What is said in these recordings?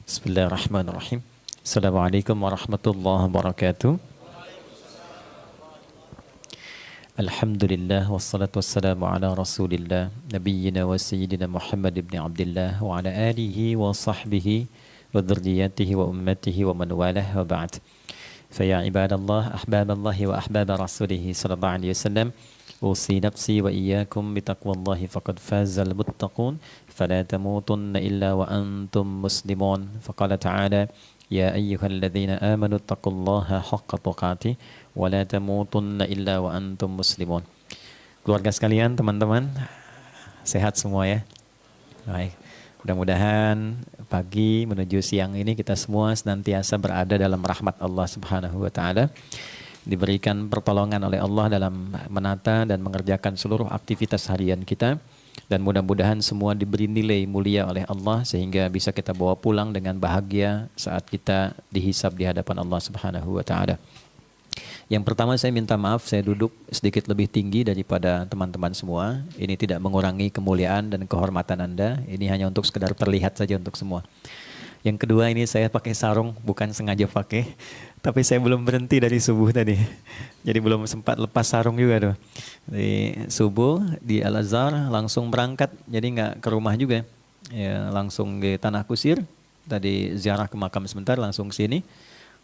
Bismillahirrahmanirrahim. Assalamualaikum warahmatullahi wabarakatuh. Alhamdulillah wassalatu wassalamu ala Rasulillah nabiyyina wa sayyidina Muhammad ibn Abdullah wa ala alihi wa sahbihi wa dzurriyyatihi wa ummatihi wa man walah wa ba'd. Faya ibadallah ahbaballahi wa ahbaba rasulih sallallahu alaihi wasallam. أوصي نفسي وإياكم بتقوى الله فقد فاز المتقون فلا تموتن إلا وأنتم مسلمون فقال تعالى يا أيها الذين آمنوا اتقوا الله حق تقاته ولا تموتن إلا وأنتم مسلمون. Keluarga sekalian, teman-teman, sehat semua ya? Baik. Mudah-mudahan pagi menuju siang ini kita semua senantiasa berada dalam rahmat Allah Subhanahu wa taala. Diberikan pertolongan oleh Allah dalam menata dan mengerjakan seluruh aktivitas harian kita, dan mudah-mudahan semua diberi nilai mulia oleh Allah sehingga bisa kita bawa pulang dengan bahagia saat kita dihisab di hadapan Allah Subhanahu wa taala. Yang pertama, saya minta maaf saya duduk sedikit lebih tinggi daripada teman-teman semua. Ini tidak mengurangi kemuliaan dan kehormatan Anda, ini hanya untuk sekedar terlihat saja untuk semua. Yang kedua, ini saya pakai sarung, bukan sengaja pakai, tapi saya belum berhenti dari subuh tadi. Jadi belum sempat lepas sarung juga tuh. Di subuh di Al-Azhar langsung berangkat, jadi nggak ke rumah juga. Ya, langsung ke Tanah Kusir, tadi ziarah ke makam sebentar, langsung ke sini.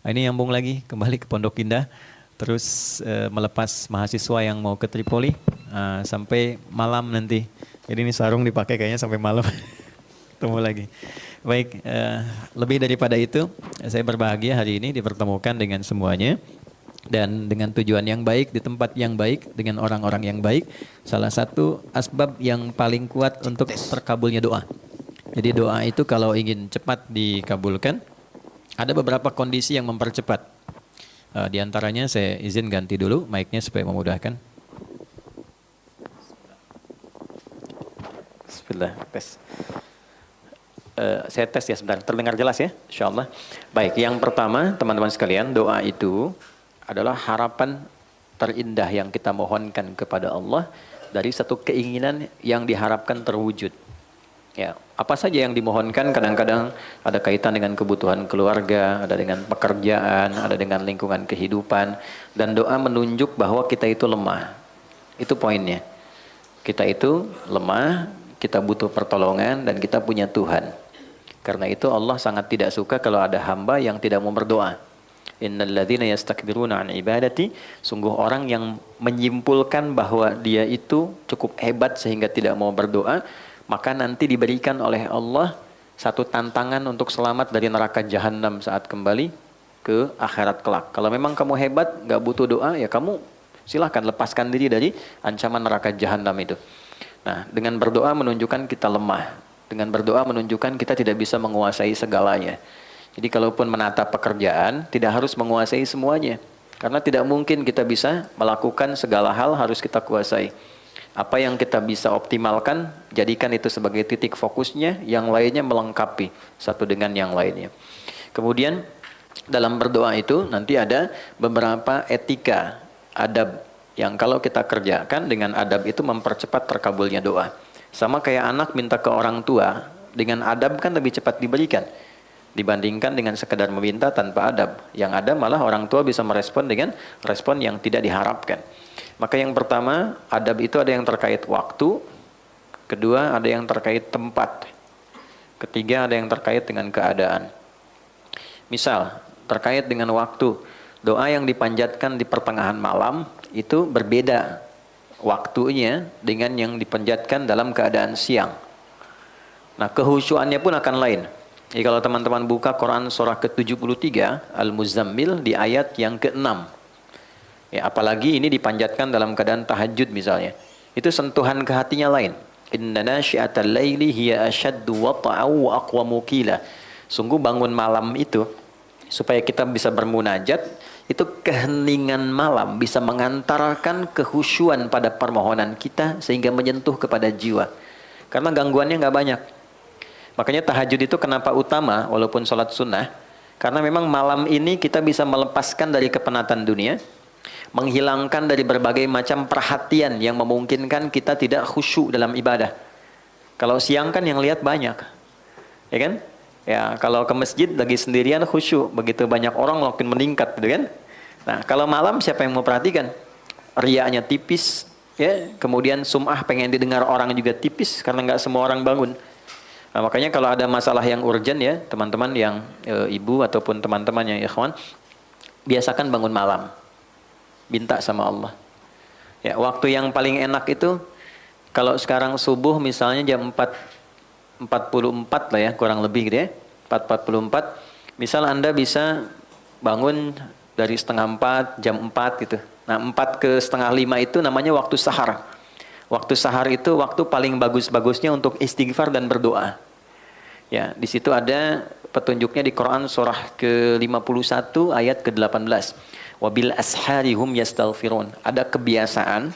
Ini nyambung lagi, kembali ke Pondok Indah. Terus melepas mahasiswa yang mau ke Tripoli, sampai malam nanti. Jadi ini sarung dipakai kayaknya sampai malam. Ketemu lagi. Baik, lebih daripada itu, saya berbahagia hari ini dipertemukan dengan semuanya dan dengan tujuan yang baik, di tempat yang baik, dengan orang-orang yang baik. Salah satu asbab yang paling kuat untuk terkabulnya doa. Jadi doa itu kalau ingin cepat dikabulkan, ada beberapa kondisi yang mempercepat. Di antaranya saya izin ganti dulu mic-nya supaya memudahkan. Bismillah, tes. Saya tes ya sebentar, terdengar jelas ya, insyaallah. Baik, yang pertama teman-teman sekalian, doa itu adalah harapan terindah yang kita mohonkan kepada Allah dari satu keinginan yang diharapkan terwujud. Ya, apa saja yang dimohonkan kadang-kadang ada kaitan dengan kebutuhan keluarga, ada dengan pekerjaan, ada dengan lingkungan kehidupan, dan doa menunjuk bahwa kita itu lemah. Itu poinnya. Kita itu lemah, kita butuh pertolongan, dan kita punya Tuhan. Karena itu Allah sangat tidak suka kalau ada hamba yang tidak mau berdoa. Innal ladzina yastakbiruna an ibadati, sungguh orang yang menyimpulkan bahwa dia itu cukup hebat sehingga tidak mau berdoa, maka nanti diberikan oleh Allah satu tantangan untuk selamat dari neraka jahanam saat kembali ke akhirat kelak. Kalau memang kamu hebat, nggak butuh doa, ya kamu silahkan lepaskan diri dari ancaman neraka jahanam itu. Nah, dengan berdoa menunjukkan kita lemah. Dengan berdoa menunjukkan kita tidak bisa menguasai segalanya. Jadi kalaupun menata pekerjaan, tidak harus menguasai semuanya. Karena tidak mungkin kita bisa melakukan segala hal harus kita kuasai. Apa yang kita bisa optimalkan, jadikan itu sebagai titik fokusnya, yang lainnya melengkapi satu dengan yang lainnya. Kemudian dalam berdoa itu nanti ada beberapa etika, adab, yang kalau kita kerjakan dengan adab itu mempercepat terkabulnya doa. Sama kayak anak minta ke orang tua, dengan adab kan lebih cepat diberikan dibandingkan dengan sekedar meminta tanpa adab. Yang ada malah orang tua bisa merespon dengan respon yang tidak diharapkan. Maka yang pertama, adab itu ada yang terkait waktu, kedua ada yang terkait tempat, ketiga ada yang terkait dengan keadaan. Misal, terkait dengan waktu, doa yang dipanjatkan di pertengahan malam itu berbeda waktunya dengan yang dipanjatkan dalam keadaan siang. Nah, kehusyuannya pun akan lain. Jadi kalau teman-teman buka Quran surah ke-73 Al-Muzammil di ayat yang ke-6, ya, apalagi ini dipanjatkan dalam keadaan tahajud misalnya, itu sentuhan ke hatinya lain. Inna nasyi'atal laili hiya ashaddu wata'aw wa aqwamu qila. Sungguh bangun malam itu supaya kita bisa bermunajat, itu keheningan malam bisa mengantarkan kehusyuan pada permohonan kita sehingga menyentuh kepada jiwa. Karena gangguannya nggak banyak. Makanya tahajud itu kenapa utama walaupun sholat sunnah? Karena memang malam ini kita bisa melepaskan dari kepenatan dunia, menghilangkan dari berbagai macam perhatian yang memungkinkan kita tidak khusyuk dalam ibadah. Kalau siang kan yang lihat banyak, ya kan? Ya, kalau ke masjid lagi sendirian khusyuk, begitu banyak orang makin meningkat gitu kan. Nah, kalau malam siapa yang mau perhatikan? Riaknya tipis, ya. Kemudian sum'ah pengen didengar orang juga tipis karena nggak semua orang bangun. Nah, makanya kalau ada masalah yang urgent ya, teman-teman yang ibu ataupun teman-teman yang ikhwan, biasakan bangun malam. Minta sama Allah. Ya, waktu yang paling enak itu kalau sekarang subuh misalnya jam 4.44 lah ya, kurang lebih gitu ya. 4.44. Misal Anda bisa bangun dari setengah 4, jam 4 gitu. Nah, 4 ke setengah 5 itu namanya waktu sahar. Waktu sahar itu waktu paling bagus-bagusnya untuk istighfar dan berdoa. Ya, di situ ada petunjuknya di Quran surah ke-51 ayat ke-18. Wabil asharihum yastaghfirun. Ada kebiasaan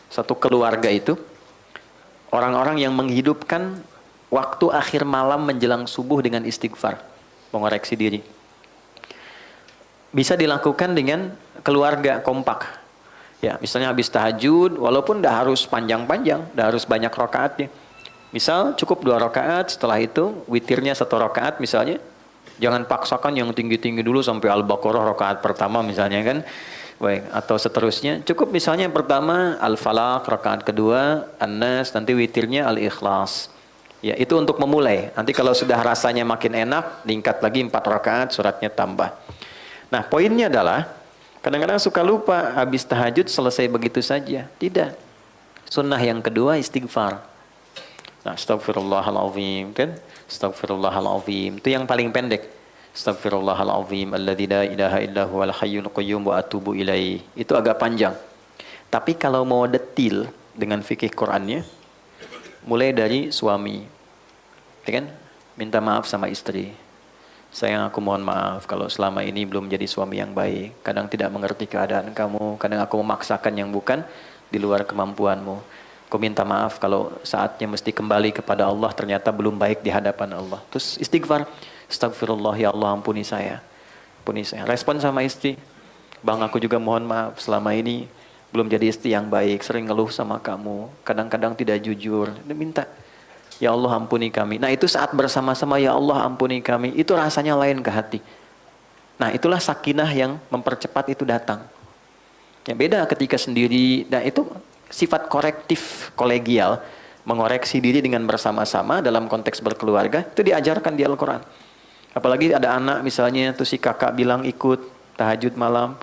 satu keluarga itu orang-orang yang menghidupkan waktu akhir malam menjelang subuh dengan istighfar, mengoreksi diri. Bisa dilakukan dengan keluarga kompak. Ya, misalnya habis tahajud, walaupun tidak harus panjang-panjang, tidak harus banyak rakaatnya. Misal cukup 2 rakaat, setelah itu witirnya 1 rakaat misalnya. Jangan paksakan yang tinggi-tinggi dulu sampai Al-Baqarah rakaat pertama misalnya kan. Baik, atau seterusnya. Cukup misalnya yang pertama Al-Falaq, rakaat kedua An-Nas, nanti witirnya Al-Ikhlas. Ya, itu untuk memulai. Nanti kalau sudah rasanya makin enak, tingkat lagi 4 rakaat, suratnya tambah. Nah, poinnya adalah kadang-kadang suka lupa habis tahajud selesai begitu saja. Tidak. Sunnah yang kedua istighfar. Nah, astagfirullahaladzim kan? Astagfirullahaladzim. Itu yang paling pendek. Astagfirullahaladzim alladzi la ilaha illa huwal hayyul qayyum wa atubu ilaih. Itu agak panjang. Tapi kalau mau detil dengan fikih Qur'annya, mulai dari suami, ya kan? Minta maaf sama istri. Sayang, aku mohon maaf kalau selama ini belum jadi suami yang baik. Kadang tidak mengerti keadaan kamu. Kadang aku memaksakan yang bukan di luar kemampuanmu. Aku minta maaf kalau saatnya mesti kembali kepada Allah ternyata belum baik di hadapan Allah. Terus istighfar. Astagfirullah, ya Allah ampuni saya. Ampuni saya. Respon sama istri. Bang, aku juga mohon maaf selama ini belum jadi istri yang baik, sering ngeluh sama kamu, kadang-kadang tidak jujur. Dia minta, ya Allah ampuni kami. Nah, itu saat bersama-sama, ya Allah ampuni kami, itu rasanya lain ke hati. Nah, itulah sakinah yang mempercepat itu datang. Ya, beda ketika sendiri. Nah, itu sifat korektif kolegial, mengoreksi diri dengan bersama-sama dalam konteks berkeluarga, itu diajarkan di Al-Quran. Apalagi ada anak misalnya, tuh si kakak bilang ikut tahajud malam,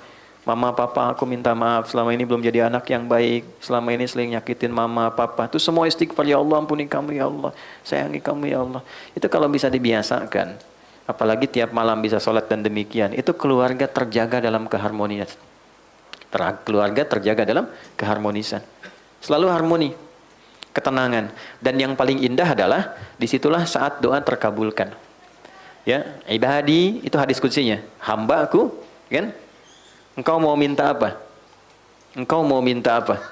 mama papa aku minta maaf selama ini belum jadi anak yang baik, selama ini sering nyakitin mama papa. Itu semua istighfar, ya Allah ampuni kamu ya Allah, sayangi kamu ya Allah. Itu kalau bisa dibiasakan, apalagi tiap malam bisa sholat dan demikian, itu keluarga terjaga dalam keharmonisan. Keluarga terjaga dalam keharmonisan. Selalu harmoni, ketenangan. Dan yang paling indah adalah disitulah saat doa terkabulkan. Ya, ibadi itu hadis kutsinya, hamba-Ku, kan? Engkau mau minta apa? Engkau mau minta apa?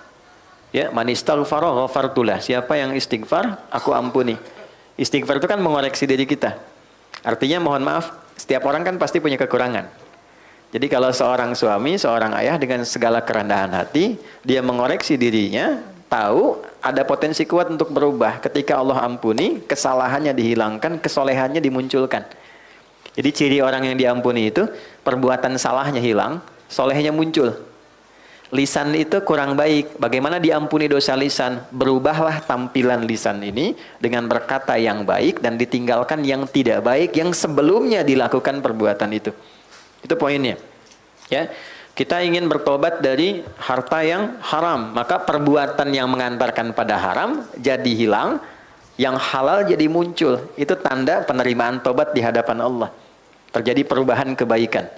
Ya, man istaghfara ghafartulah. Siapa yang istighfar, aku ampuni. Istighfar itu kan mengoreksi diri kita. Artinya mohon maaf, setiap orang kan pasti punya kekurangan. Jadi kalau seorang suami, seorang ayah dengan segala kerendahan hati, dia mengoreksi dirinya, tahu ada potensi kuat untuk berubah. Ketika Allah ampuni, kesalahannya dihilangkan, kesolehannya dimunculkan. Jadi ciri orang yang diampuni itu, perbuatan salahnya hilang, solehnya muncul. Lisan itu kurang baik. Bagaimana diampuni dosa lisan? Berubahlah tampilan lisan ini dengan berkata yang baik dan ditinggalkan yang tidak baik yang sebelumnya dilakukan perbuatan itu. Itu poinnya. Ya, kita ingin bertobat dari harta yang haram, maka perbuatan yang mengantarkan pada haram jadi hilang, yang halal jadi muncul. Itu tanda penerimaan tobat di hadapan Allah. Terjadi perubahan kebaikan.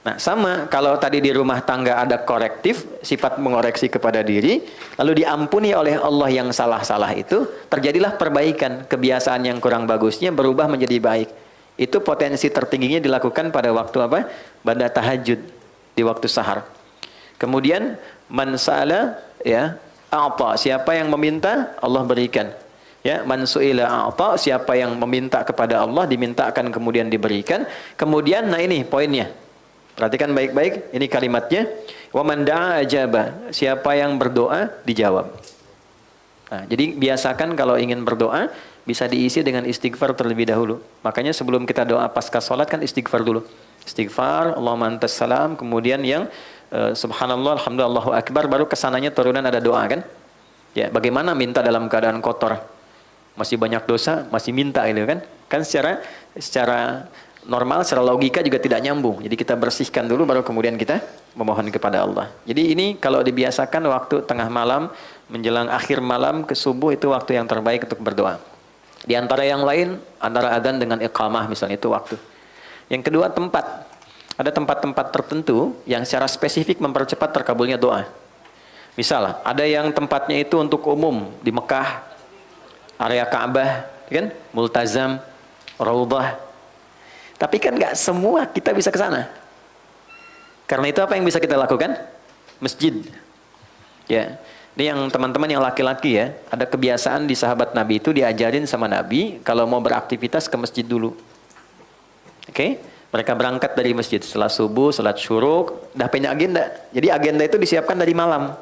Nah, sama kalau tadi di rumah tangga ada korektif, sifat mengoreksi kepada diri, lalu diampuni oleh Allah yang salah-salah itu, terjadilah perbaikan. Kebiasaan yang kurang bagusnya berubah menjadi baik. Itu potensi tertingginya dilakukan pada waktu apa? Pada tahajud, di waktu sahar. Kemudian man sa'ala, ya, a'ta, siapa yang meminta Allah berikan. Ya, man su'ila a'ta, siapa yang meminta kepada Allah dimintakan kemudian diberikan. Kemudian nah ini poinnya. Perhatikan baik-baik, ini kalimatnya. Wa man da'a ajaba, siapa yang berdoa dijawab. Nah, jadi biasakan kalau ingin berdoa, bisa diisi dengan istighfar terlebih dahulu. Makanya sebelum kita doa pasca sholat kan istighfar dulu. Istighfar, Allahumma antas salam, kemudian yang subhanallah, alhamdulillah, Allahu akbar, baru kesananya turunan ada doa kan. Ya, bagaimana minta dalam keadaan kotor? Masih banyak dosa, masih minta gitu kan. Kan secara normal, secara logika juga tidak nyambung. Jadi kita bersihkan dulu baru kemudian kita memohon kepada Allah. Jadi ini kalau dibiasakan waktu tengah malam, menjelang akhir malam ke subuh itu waktu yang terbaik untuk berdoa. Di antara yang lain, antara adzan dengan iqamah misalnya itu waktu. Yang kedua tempat. Ada tempat-tempat tertentu yang secara spesifik mempercepat terkabulnya doa. Misal, ada yang tempatnya itu untuk umum di Mekah, area Ka'bah, kan? Multazam, Raudhah. Tapi kan nggak semua kita bisa ke sana. Karena itu apa yang bisa kita lakukan? Masjid. Ya. Ini yang teman-teman yang laki-laki ya, ada kebiasaan di sahabat Nabi itu diajarin sama Nabi kalau mau beraktivitas ke masjid dulu. Oke? Mereka berangkat dari masjid setelah subuh, salat syuruk, dah punya agenda. Jadi agenda itu disiapkan dari malam.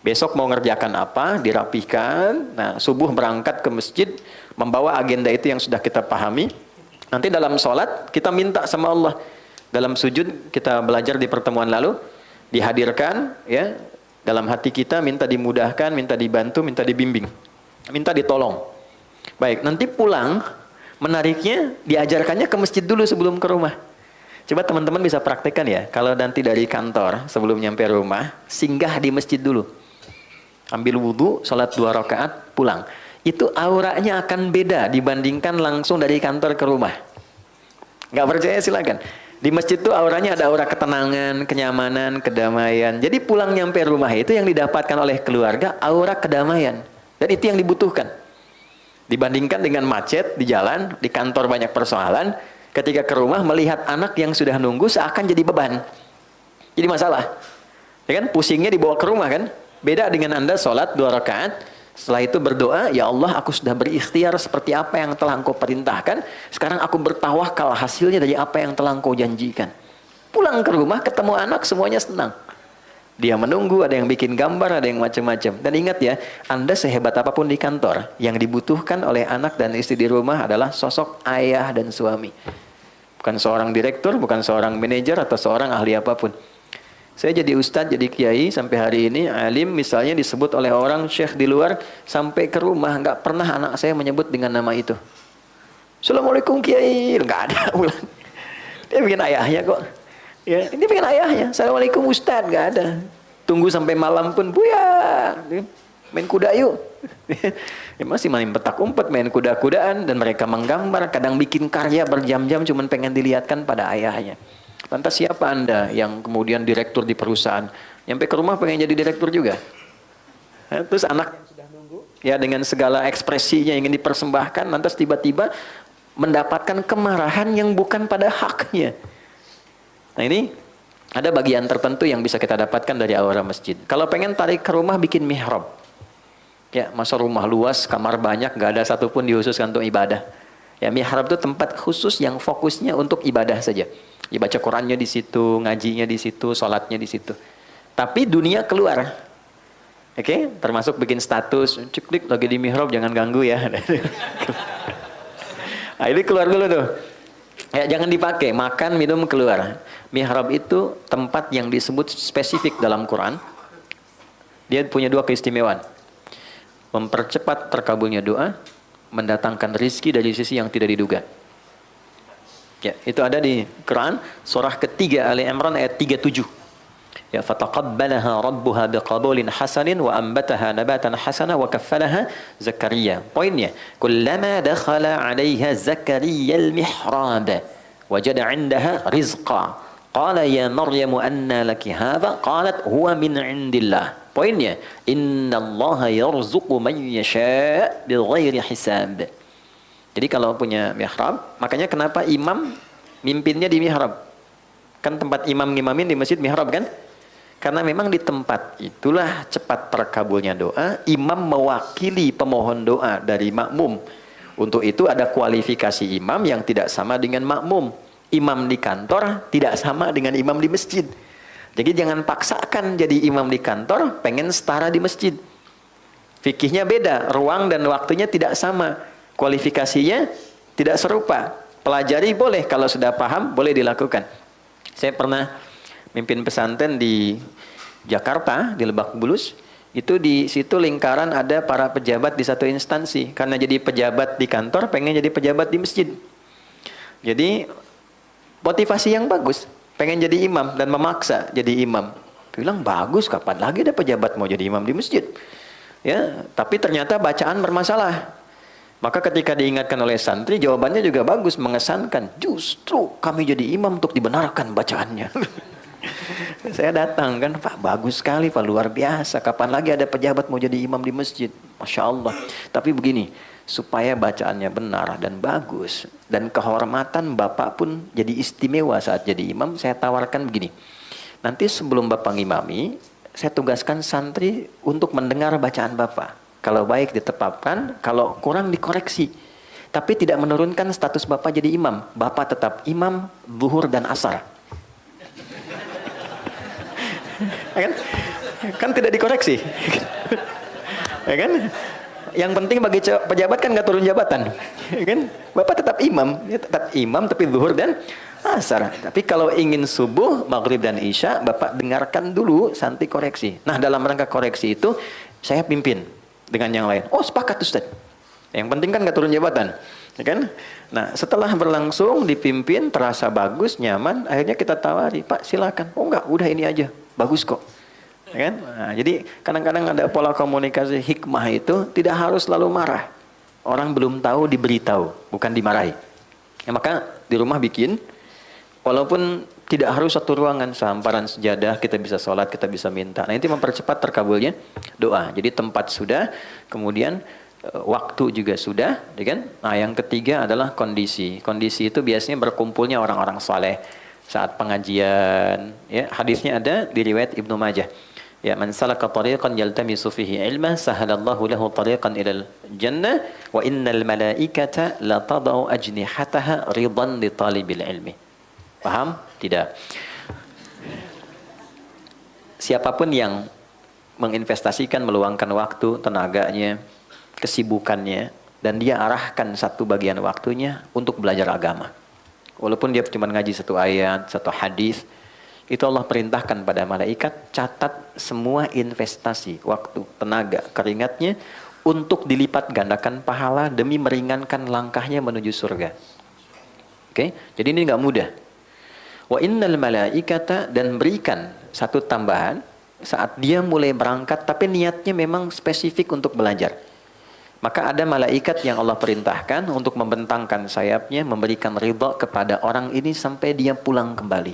Besok mau ngerjakan apa, dirapihkan. Nah, subuh berangkat ke masjid, membawa agenda itu yang sudah kita pahami. Nanti dalam sholat, kita minta sama Allah. Dalam sujud, kita belajar di pertemuan lalu, dihadirkan, ya, dalam hati kita, minta dimudahkan, minta dibantu, minta dibimbing. Minta ditolong. Baik, nanti pulang, menariknya, diajarkannya ke masjid dulu sebelum ke rumah. Coba teman-teman bisa praktekkan ya, kalau nanti dari kantor, sebelum nyampe rumah, singgah di masjid dulu. Ambil wudhu, sholat 2 rakaat, pulang. Itu auranya akan beda dibandingkan langsung dari kantor ke rumah. Nggak percaya silakan. Di masjid itu auranya ada aura ketenangan, kenyamanan, kedamaian. Jadi pulang nyampe rumah itu yang didapatkan oleh keluarga, aura kedamaian. Dan itu yang dibutuhkan. Dibandingkan dengan macet di jalan, di kantor banyak persoalan, ketika ke rumah melihat anak yang sudah nunggu seakan jadi beban. Jadi masalah. Ya kan? Pusingnya dibawa ke rumah kan? Beda dengan Anda sholat 2 rakaat, setelah itu berdoa, ya Allah aku sudah berikhtiar seperti apa yang telah Engkau perintahkan, sekarang aku bertawakal hasilnya dari apa yang telah Engkau janjikan. Pulang ke rumah, ketemu anak, semuanya senang. Dia menunggu, ada yang bikin gambar, ada yang macam-macam. Dan ingat ya, Anda sehebat apapun di kantor, yang dibutuhkan oleh anak dan istri di rumah adalah sosok ayah dan suami. Bukan seorang direktur, bukan seorang manajer, atau seorang ahli apapun. Saya jadi ustadz, jadi kiai, sampai hari ini alim misalnya disebut oleh orang syekh di luar, sampai ke rumah nggak pernah anak saya menyebut dengan nama itu. Assalamualaikum kiai, nggak ada ulang. Dia bikin ayahnya kok. Ya, ini bikin ayahnya. Assalamualaikum ustadz, nggak ada. Tunggu sampai malam pun, buya, main kuda yuk. Ya, masih main petak umpet, main kuda-kudaan, dan mereka menggambar, kadang bikin karya berjam-jam, cuman pengen dilihatkan pada ayahnya. Lantas siapa Anda yang kemudian direktur di perusahaan? Nyampe ke rumah pengen jadi direktur juga? Terus anak yang sudah nunggu, ya dengan segala ekspresinya ingin dipersembahkan, lantas tiba-tiba mendapatkan kemarahan yang bukan pada haknya. Nah ini ada bagian tertentu yang bisa kita dapatkan dari aura masjid. Kalau pengen tarik ke rumah, bikin mihrab. Ya, masa rumah luas, kamar banyak, gak ada satupun dihususkan untuk ibadah. Ya, mihrab itu tempat khusus yang fokusnya untuk ibadah saja. Ya, baca Qurannya di situ, ngajinya di situ, sholatnya di situ. Tapi dunia keluar. Oke, termasuk bikin status, cik lagi di mihrab jangan ganggu ya. Nah, ini keluar dulu tuh. Ya, jangan dipakai, makan, minum, keluar. Mihrab itu tempat yang disebut spesifik dalam Quran. Dia punya 2 keistimewaan. Mempercepat terkabulnya doa, mendatangkan rizki dari sisi yang tidak diduga. Ya, itu ada di Quran surah ketiga Ali Imran ayat 37. Ya, fataqabbalaha rabbuha biqabulin hasanin wa ambataha nabatan hasana wa kaffalaha Zakaria. Poinnya, kullama dakhala 'alaiha Zakaria al-mihrab wajada 'indaha rizqa. Qala ya Maryam anna laki hadha? Qalat huwa min 'indillah. Poinnya, innallaha yarzuqu man yasha' bighairi hisab. Jadi kalau punya mihrab, makanya kenapa imam mimpinnya di mihrab? Kan tempat imam ngimamin di masjid mihrab kan? Karena memang di tempat itulah cepat terkabulnya doa, imam mewakili pemohon doa dari makmum. Untuk itu ada kualifikasi imam yang tidak sama dengan makmum. Imam di kantor tidak sama dengan imam di masjid. Jadi jangan paksakan jadi imam di kantor, pengen setara di masjid. Fikihnya beda, ruang dan waktunya tidak sama. Kualifikasinya tidak serupa. Pelajari boleh, kalau sudah paham boleh dilakukan. Saya pernah mimpin pesantren di Jakarta, di Lebak Bulus. Itu di situ lingkaran ada para pejabat di satu instansi. Karena jadi pejabat di kantor, pengen jadi pejabat di masjid. Jadi motivasi yang bagus, pengen jadi imam dan memaksa jadi imam. Bilang bagus, kapan lagi ada pejabat mau jadi imam di masjid? Ya, tapi ternyata bacaan bermasalah. Maka ketika diingatkan oleh santri, jawabannya juga bagus, mengesankan. Justru kami jadi imam untuk dibenarkan bacaannya. Saya datang kan, Pak, bagus sekali Pak, luar biasa. Kapan lagi ada pejabat mau jadi imam di masjid? Masya Allah. Tapi begini, supaya bacaannya benar dan bagus, dan kehormatan Bapak pun jadi istimewa saat jadi imam, saya tawarkan begini. Nanti sebelum Bapak ngimami, saya tugaskan santri untuk mendengar bacaan Bapak. Kalau baik ditetapkan, kalau kurang dikoreksi. Tapi tidak menurunkan status Bapak jadi imam. Bapak tetap imam, zuhur dan asar. Kan tidak dikoreksi. Ya kan? Yang penting bagi pejabat kan nggak turun jabatan. Ya kan? Bapak tetap imam tapi zuhur dan asar. Tapi kalau ingin subuh, maghrib dan isya, Bapak dengarkan dulu, santi koreksi. Nah, dalam rangka koreksi itu saya pimpin dengan yang lain. Oh, sepakat Ustaz. Yang penting kan nggak turun jabatan, ya kan? Nah, setelah berlangsung dipimpin, terasa bagus, nyaman, akhirnya kita tawari, Pak silakan. Oh enggak, udah ini aja, bagus kok, ya kan? Nah, jadi kadang-kadang ada pola komunikasi hikmah itu tidak harus selalu marah. Orang belum tahu diberitahu, bukan dimarahi. Ya, maka di rumah bikin, walaupun tidak harus satu ruangan, sehamparan sejadah, kita bisa sholat, kita bisa minta. Nah, itu mempercepat terkabulnya doa. Jadi tempat sudah, kemudian waktu juga sudah, ya kan? Nah, yang ketiga adalah kondisi. Kondisi itu biasanya berkumpulnya orang-orang saleh saat pengajian. Ya, hadisnya ada di riwayat Ibnu Majah. Ya, man salaka tariqan yaltamisu fihi ilma, sahalallahu lahu tariqan ilal jannah, wa innal malaikata la tadau ajnihataha ridan li talibil ilmi. Paham? Tidak. Siapapun yang menginvestasikan, meluangkan waktu, tenaganya, kesibukannya, dan dia arahkan satu bagian waktunya untuk belajar agama. Walaupun dia cuma ngaji satu ayat, satu hadis, itu Allah perintahkan pada malaikat, catat semua investasi, waktu, tenaga, keringatnya, untuk dilipat gandakan pahala demi meringankan langkahnya menuju surga. Oke? Jadi ini nggak mudah. Wa innal malaikata, dan berikan satu tambahan saat dia mulai berangkat tapi niatnya memang spesifik untuk belajar. Maka ada malaikat yang Allah perintahkan untuk membentangkan sayapnya, memberikan ridha kepada orang ini sampai dia pulang kembali.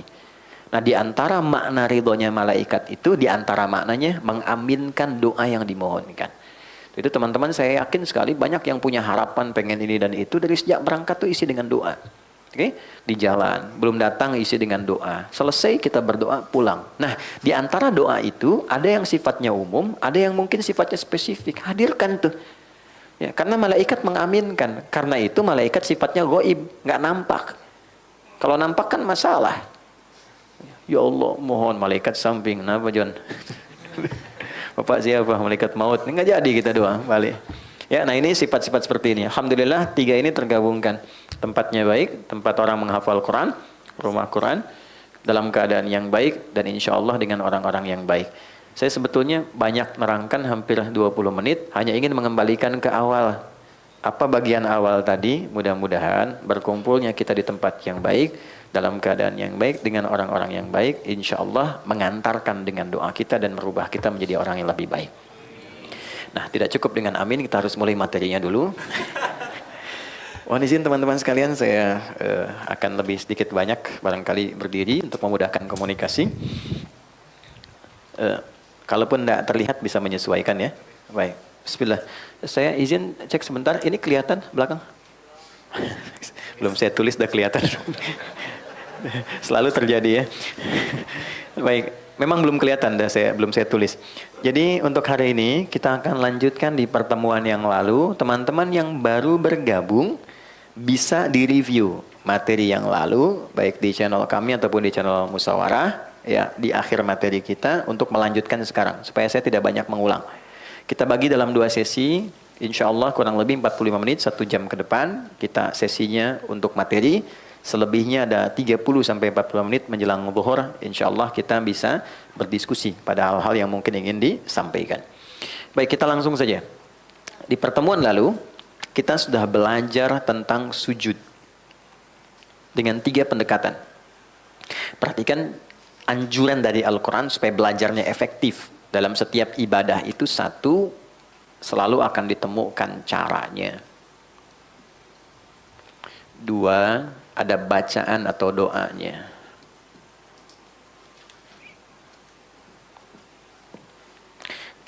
Nah, di antara makna ridhonya malaikat itu, di antara maknanya mengaminkan doa yang dimohonkan. Itu teman-teman, saya yakin sekali banyak yang punya harapan pengen ini dan itu, dari sejak berangkat tuh isi dengan doa. Oke, di jalan, belum datang isi dengan doa. Selesai kita berdoa, pulang. Nah, di antara doa itu ada yang sifatnya umum, ada yang mungkin sifatnya spesifik. Hadirkan tuh. Ya, karena malaikat mengaminkan. Karena itu malaikat sifatnya ghaib, nggak nampak. Kalau nampak kan masalah. Ya Allah, mohon malaikat samping. Kenapa John? Bapak siapa? Malaikat maut. Nggak jadi kita doa balik. Ya, nah ini sifat-sifat seperti ini. Alhamdulillah tiga ini tergabungkan. Tempatnya baik, tempat orang menghafal Quran, rumah Quran, dalam keadaan yang baik, dan insya Allah dengan orang-orang yang baik. Saya sebetulnya banyak nerangkan hampir 20 menit, hanya ingin mengembalikan ke awal. Apa bagian awal tadi? Mudah-mudahan berkumpulnya kita di tempat yang baik, dalam keadaan yang baik, dengan orang-orang yang baik, insya Allah mengantarkan dengan doa kita dan merubah kita menjadi orang yang lebih baik. Nah, tidak cukup dengan amin, kita harus mulai materinya dulu. Mohon izin teman-teman sekalian, saya akan lebih sedikit banyak barangkali berdiri untuk memudahkan komunikasi. Kalaupun tidak terlihat bisa menyesuaikan ya. Baik, bismillah. Saya izin cek sebentar, ini kelihatan belakang? Belum saya tulis udah kelihatan. Selalu terjadi ya. Baik, memang belum kelihatan belum saya tulis. Jadi untuk hari ini kita akan lanjutkan di pertemuan yang lalu. Teman-teman yang baru bergabung bisa direview materi yang lalu, baik di channel kami ataupun di channel Musyawarah, ya, di akhir materi kita untuk melanjutkan sekarang supaya saya tidak banyak mengulang. Kita bagi dalam 2 sesi. Insya Allah kurang lebih 45 menit, 1 jam ke depan kita sesinya untuk materi. Selebihnya ada 30-45 menit menjelang zuhur. Insya Allah kita bisa berdiskusi pada hal-hal yang mungkin ingin disampaikan. Baik, kita langsung saja. Di pertemuan lalu kita sudah belajar tentang sujud dengan 3 pendekatan. Perhatikan anjuran dari Al-Quran supaya belajarnya efektif dalam setiap ibadah itu. Satu, selalu akan ditemukan caranya. 2, ada bacaan atau doanya.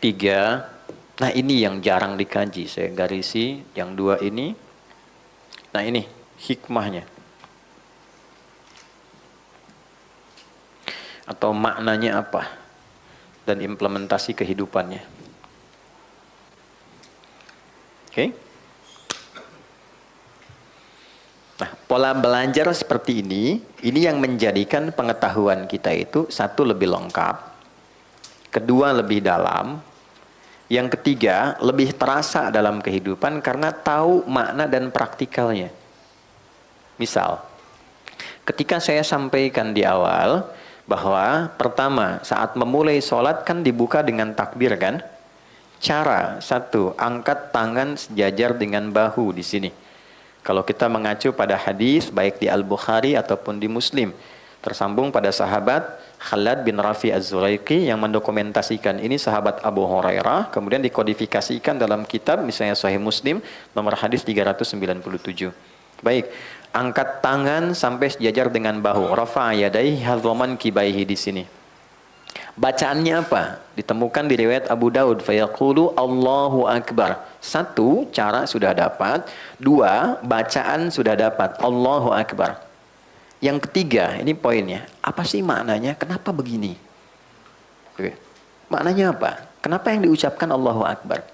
3, nah ini yang jarang dikaji, saya garisi yang 2 ini. Nah ini hikmahnya atau maknanya apa dan implementasi kehidupannya. Oke. Nah, pola belajar seperti ini yang menjadikan pengetahuan kita itu satu, lebih lengkap, kedua, lebih dalam, yang ketiga, lebih terasa dalam kehidupan karena tahu makna dan praktikalnya. Misal, ketika saya sampaikan di awal bahwa pertama saat memulai sholat kan dibuka dengan takbir kan? Cara satu, angkat tangan sejajar dengan bahu di sini. Kalau kita mengacu pada hadis baik di Al-Bukhari ataupun di Muslim, tersambung pada sahabat Khalad bin Rafi Az-Zuraiki yang mendokumentasikan ini, sahabat Abu Hurairah, kemudian dikodifikasikan dalam kitab misalnya Sahih Muslim nomor hadis 397. Baik, angkat tangan sampai sejajar dengan bahu. Rafa'a yadaihi hadzaman kibaihi di sini. Bacaannya apa? Ditemukan di riwayat Abu Daud, fayaqulu Allahu Akbar. 1, cara sudah dapat. 2, bacaan sudah dapat, Allahu Akbar. Yang ketiga, ini poinnya. Apa sih maknanya? Kenapa begini? Oke. Maknanya apa? Kenapa yang diucapkan Allahu Akbar?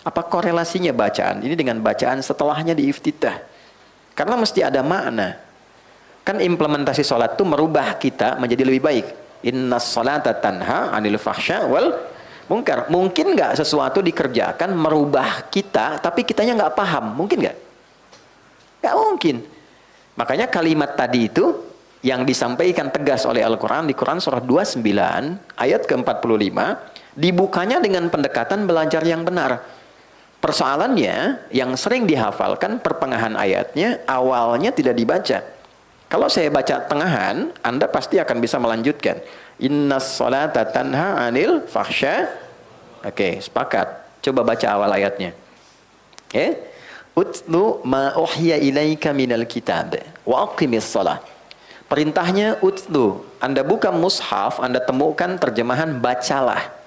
Apa korelasinya bacaan ini dengan bacaan setelahnya di iftitah? Karena mesti ada makna. Kan implementasi sholat itu merubah kita menjadi lebih baik. Innas sholata tanha 'anil fahsya wal munkar. Mungkin nggak sesuatu dikerjakan merubah kita, tapi kitanya nggak paham? Mungkin nggak? Nggak mungkin. Makanya kalimat tadi itu yang disampaikan tegas oleh Al-Quran di Quran surah 29 ayat ke-45, dibukanya dengan pendekatan belajar yang benar. Persoalannya yang sering dihafalkan pertengahan ayatnya, awalnya tidak dibaca. Kalau saya baca tengahan, Anda pasti akan bisa melanjutkan. Innas sholata tanha 'anil fahsya. Oke, sepakat. Coba baca awal ayatnya. Oke. Utlu ma uhya ilaika minal kitab wa aqimis shalah. Perintahnya utlu. Anda buka mushaf, Anda temukan terjemahan bacalah.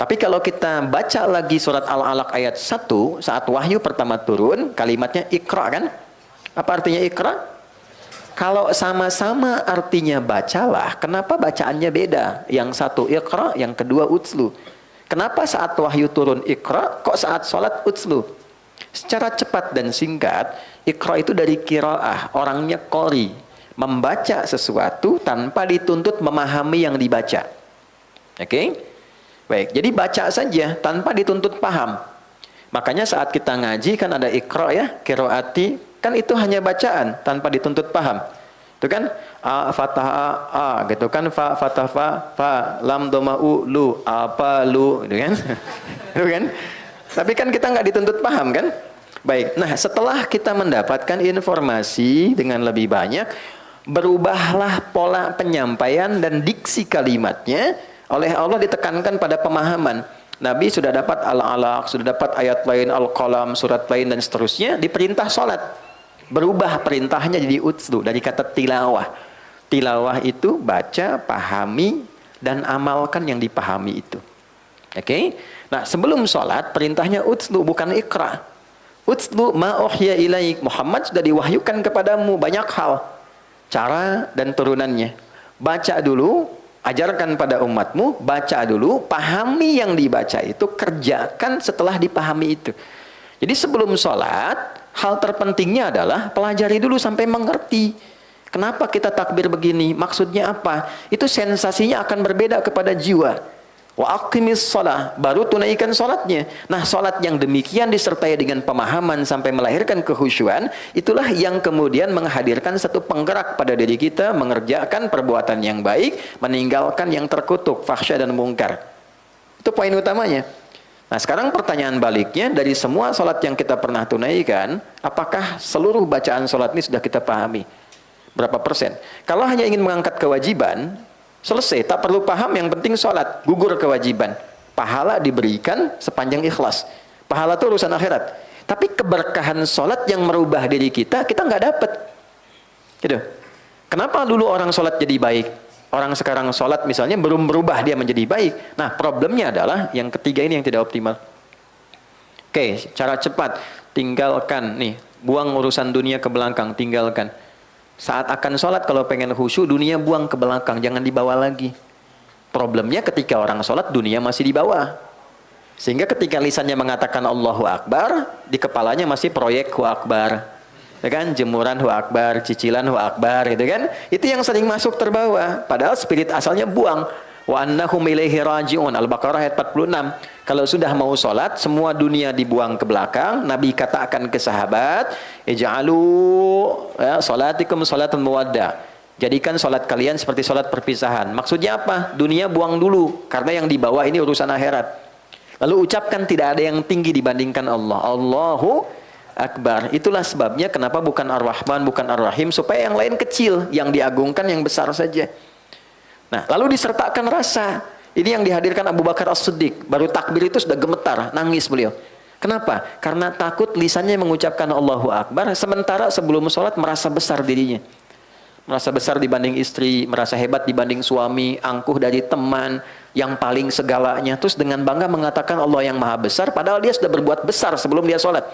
Tapi kalau kita baca lagi surat Al-Alaq ayat 1, saat wahyu pertama turun, kalimatnya ikra kan? Apa artinya ikra? Kalau sama-sama artinya bacalah, kenapa bacaannya beda? Yang satu ikra, yang kedua utslu. Kenapa saat wahyu turun ikra, kok saat sholat utslu? Secara cepat dan singkat, ikra itu dari qiraah, orangnya qori, membaca sesuatu tanpa dituntut memahami yang dibaca. Oke? Baik, jadi baca saja tanpa dituntut paham. Makanya saat kita ngaji kan ada ikra ya, qiraati, kan itu hanya bacaan tanpa dituntut paham. Itu kan a fathah a gitu kan, fa fathah fa lam dhamma u lu apa lu gitu kan. Itu kan? Tapi kan kita nggak dituntut paham kan? Baik. Nah, setelah kita mendapatkan informasi dengan lebih banyak, berubahlah pola penyampaian dan diksi kalimatnya. Oleh Allah ditekankan pada pemahaman. Nabi sudah dapat Al-Alaq, sudah dapat ayat lain, Al-Qalam, surat lain dan seterusnya, diperintah sholat. Berubah perintahnya jadi utslu, dari kata tilawah. Tilawah itu baca, pahami, dan amalkan yang dipahami itu. Oke? Nah, sebelum sholat, perintahnya utslu, bukan ikra. Utslu ma uhya ilaik. Muhammad sudah diwahyukan kepadamu banyak hal. Cara dan turunannya. Baca dulu, ajarkan pada umatmu, baca dulu, pahami yang dibaca itu, kerjakan setelah dipahami itu. Jadi sebelum sholat, hal terpentingnya adalah pelajari dulu sampai mengerti. Kenapa kita takbir begini? Maksudnya apa? Itu sensasinya akan berbeda kepada jiwa. Wa aqimis shalah, baru tunaikan salatnya. Nah, salat yang demikian disertai dengan pemahaman sampai melahirkan kekhusyuan, itulah yang kemudian menghadirkan satu penggerak pada diri kita mengerjakan perbuatan yang baik, meninggalkan yang terkutuk, fahsya dan mungkar. Itu poin utamanya. Nah, sekarang pertanyaan baliknya, dari semua salat yang kita pernah tunaikan, apakah seluruh bacaan salat ini sudah kita pahami? Berapa persen? Kalau hanya ingin mengangkat kewajiban, selesai, tak perlu paham, yang penting sholat, gugur kewajiban. Pahala diberikan sepanjang ikhlas. Pahala itu urusan akhirat. Tapi keberkahan sholat yang merubah diri kita nggak dapat. Gitu. Kenapa dulu orang sholat jadi baik? Orang sekarang sholat misalnya belum berubah dia menjadi baik. Nah, problemnya adalah yang ketiga ini yang tidak optimal. Oke, cara cepat. Tinggalkan nih, buang urusan dunia ke belakang, tinggalkan. Saat akan sholat kalau pengen khusyuk, dunia buang ke belakang, jangan dibawa lagi. Problemnya ketika orang sholat, dunia masih dibawa. Sehingga ketika lisannya mengatakan Allahu Akbar, di kepalanya masih proyek Hu Akbar. Ya kan? Jemuran Hu Akbar, cicilan Hu Akbar, gitu kan? Itu yang sering masuk terbawa. Padahal spirit asalnya buang. Wa annahum ilaihi raji'un. Al-Baqarah ayat 46. Kalau sudah mau sholat, semua dunia dibuang ke belakang. Nabi katakan ke sahabat, ij'alu sholatikum sholatan muwadda. Jadikan sholat kalian seperti sholat perpisahan. Maksudnya apa? Dunia buang dulu, karena yang dibawa ini urusan akhirat. Lalu ucapkan tidak ada yang tinggi dibandingkan Allah. Allahu Akbar. Itulah sebabnya kenapa bukan Ar-Rahman, bukan Ar-Rahim, supaya yang lain kecil, yang diagungkan yang besar saja. Nah, lalu disertakan rasa. Ini yang dihadirkan Abu Bakar As-Siddiq. Baru takbir itu sudah gemetar, nangis beliau. Kenapa? Karena takut lisannya mengucapkan Allahu Akbar, sementara sebelum sholat merasa besar dirinya. Merasa besar dibanding istri, merasa hebat dibanding suami, angkuh dari teman, yang paling segalanya. Terus dengan bangga mengatakan Allah yang maha besar, padahal dia sudah berbuat besar sebelum dia sholat.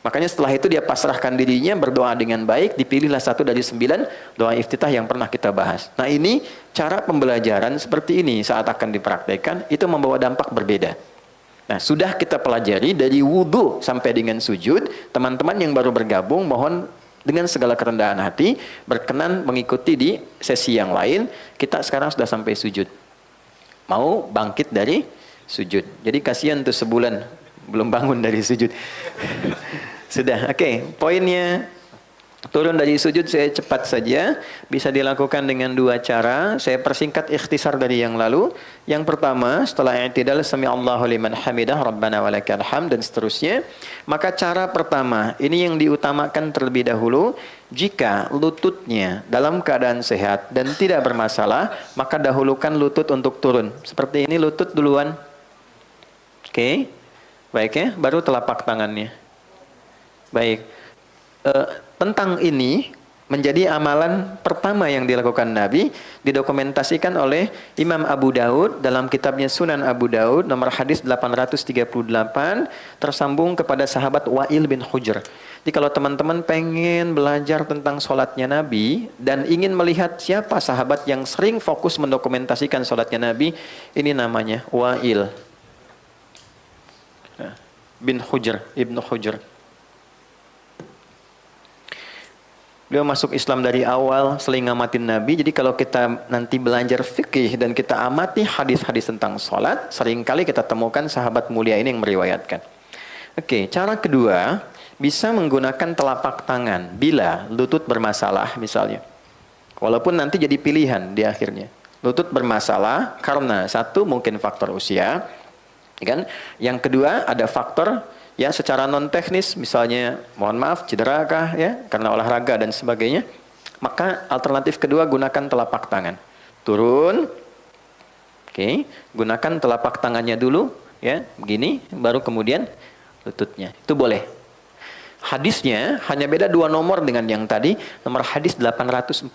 Makanya setelah itu dia pasrahkan dirinya, berdoa dengan baik, dipilihlah satu dari 9 doa iftitah yang pernah kita bahas. Nah, ini cara pembelajaran seperti ini saat akan dipraktekkan, itu membawa dampak berbeda. Nah, sudah kita pelajari dari wudhu sampai dengan sujud. Teman-teman yang baru bergabung, mohon dengan segala kerendahan hati, berkenan mengikuti di sesi yang lain. Kita sekarang sudah sampai sujud. Mau bangkit dari sujud. Jadi kasihan tuh sebulan belum bangun dari sujud. Sudah, oke. Poinnya, turun dari sujud saya cepat saja. Bisa dilakukan dengan 2 cara. Saya persingkat ikhtisar dari yang lalu. Yang pertama, setelah i'tidal, sami'allahu liman hamidah, rabbana walakal hamd, dan seterusnya. Maka cara pertama, ini yang diutamakan terlebih dahulu. Jika lututnya dalam keadaan sehat dan tidak bermasalah, maka dahulukan lutut untuk turun. Seperti ini, lutut duluan. Oke. Baik ya, baru telapak tangannya. Baik. Tentang ini menjadi amalan pertama yang dilakukan Nabi, didokumentasikan oleh Imam Abu Daud dalam kitabnya Sunan Abu Daud nomor hadis 838, tersambung kepada sahabat Wa'il bin Hujr. Jadi kalau teman-teman pengen belajar tentang sholatnya Nabi dan ingin melihat siapa sahabat yang sering fokus mendokumentasikan sholatnya Nabi, ini namanya Wa'il bin Hujr, Ibnu Hujr. Beliau masuk Islam dari awal, sering ngamatin Nabi. Jadi kalau kita nanti belajar fikih dan kita amati hadis-hadis tentang sholat, seringkali kita temukan sahabat mulia ini yang meriwayatkan. Oke, cara kedua, bisa menggunakan telapak tangan bila lutut bermasalah misalnya. Walaupun nanti jadi pilihan di akhirnya. Lutut bermasalah karena satu mungkin faktor usia, kan? Yang kedua ada faktor ya secara non teknis, misalnya mohon maaf cedera kah ya karena olahraga dan sebagainya. Maka alternatif kedua, gunakan telapak tangan. Turun. Oke, gunakan telapak tangannya dulu ya, begini, baru kemudian lututnya. Itu boleh. Hadisnya hanya beda 2 nomor dengan yang tadi, nomor hadis 840.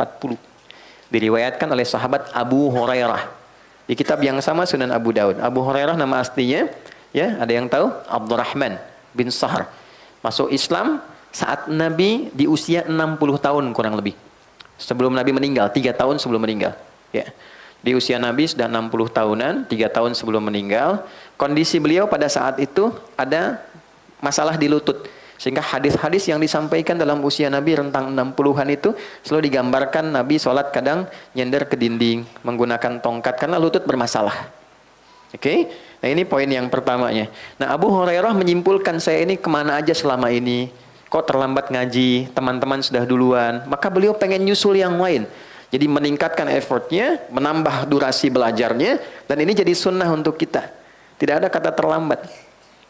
Diriwayatkan oleh sahabat Abu Hurairah. Di kitab yang sama Sunan Abu Daud. Abu Hurairah nama aslinya, ya, ada yang tahu? Abdurrahman bin Sahr. Masuk Islam saat Nabi di usia 60 tahun kurang lebih. Sebelum Nabi meninggal, 3 tahun sebelum meninggal. Ya. Di usia Nabi sudah 60 tahunan, 3 tahun sebelum meninggal. Kondisi beliau pada saat itu ada masalah di lutut. Sehingga hadis-hadis yang disampaikan dalam usia Nabi rentang 60-an itu selalu digambarkan Nabi sholat kadang nyender ke dinding, menggunakan tongkat karena lutut bermasalah. Oke, nah ini poin yang pertamanya. Nah Abu Hurairah menyimpulkan, saya ini kemana aja selama ini? Kok terlambat ngaji? Teman-teman sudah duluan. Maka beliau pengen nyusul yang lain. Jadi meningkatkan effortnya, menambah durasi belajarnya, dan ini jadi sunnah untuk kita. Tidak ada kata terlambat.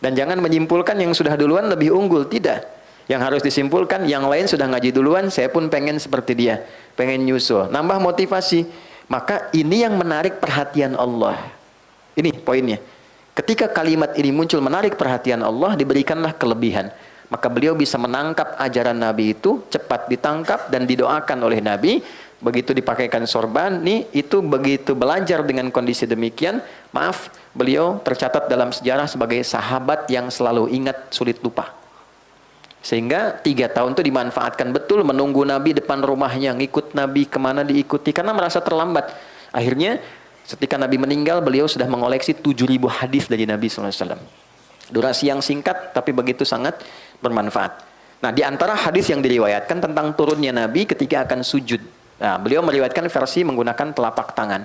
Dan jangan menyimpulkan yang sudah duluan lebih unggul, tidak. Yang harus disimpulkan, yang lain sudah ngaji duluan, saya pun pengen seperti dia. Pengen nyusul, nambah motivasi. Maka ini yang menarik perhatian Allah. Ini poinnya. Ketika kalimat ini muncul menarik perhatian Allah, diberikanlah kelebihan. Maka beliau bisa menangkap ajaran Nabi itu, cepat ditangkap dan didoakan oleh Nabi. Begitu dipakaikan sorban, nih itu begitu belajar dengan kondisi demikian, maaf, beliau tercatat dalam sejarah sebagai sahabat yang selalu ingat, sulit lupa. Sehingga 3 tahun itu dimanfaatkan betul, menunggu Nabi depan rumahnya, ngikut Nabi kemana diikuti, karena merasa terlambat. Akhirnya ketika Nabi meninggal, beliau sudah mengoleksi 7.000 hadis dari Nabi SAW. Durasi yang singkat, tapi begitu sangat bermanfaat. Nah, di antara hadis yang diriwayatkan tentang turunnya Nabi ketika akan sujud. Nah, beliau meriwayatkan versi menggunakan telapak tangan.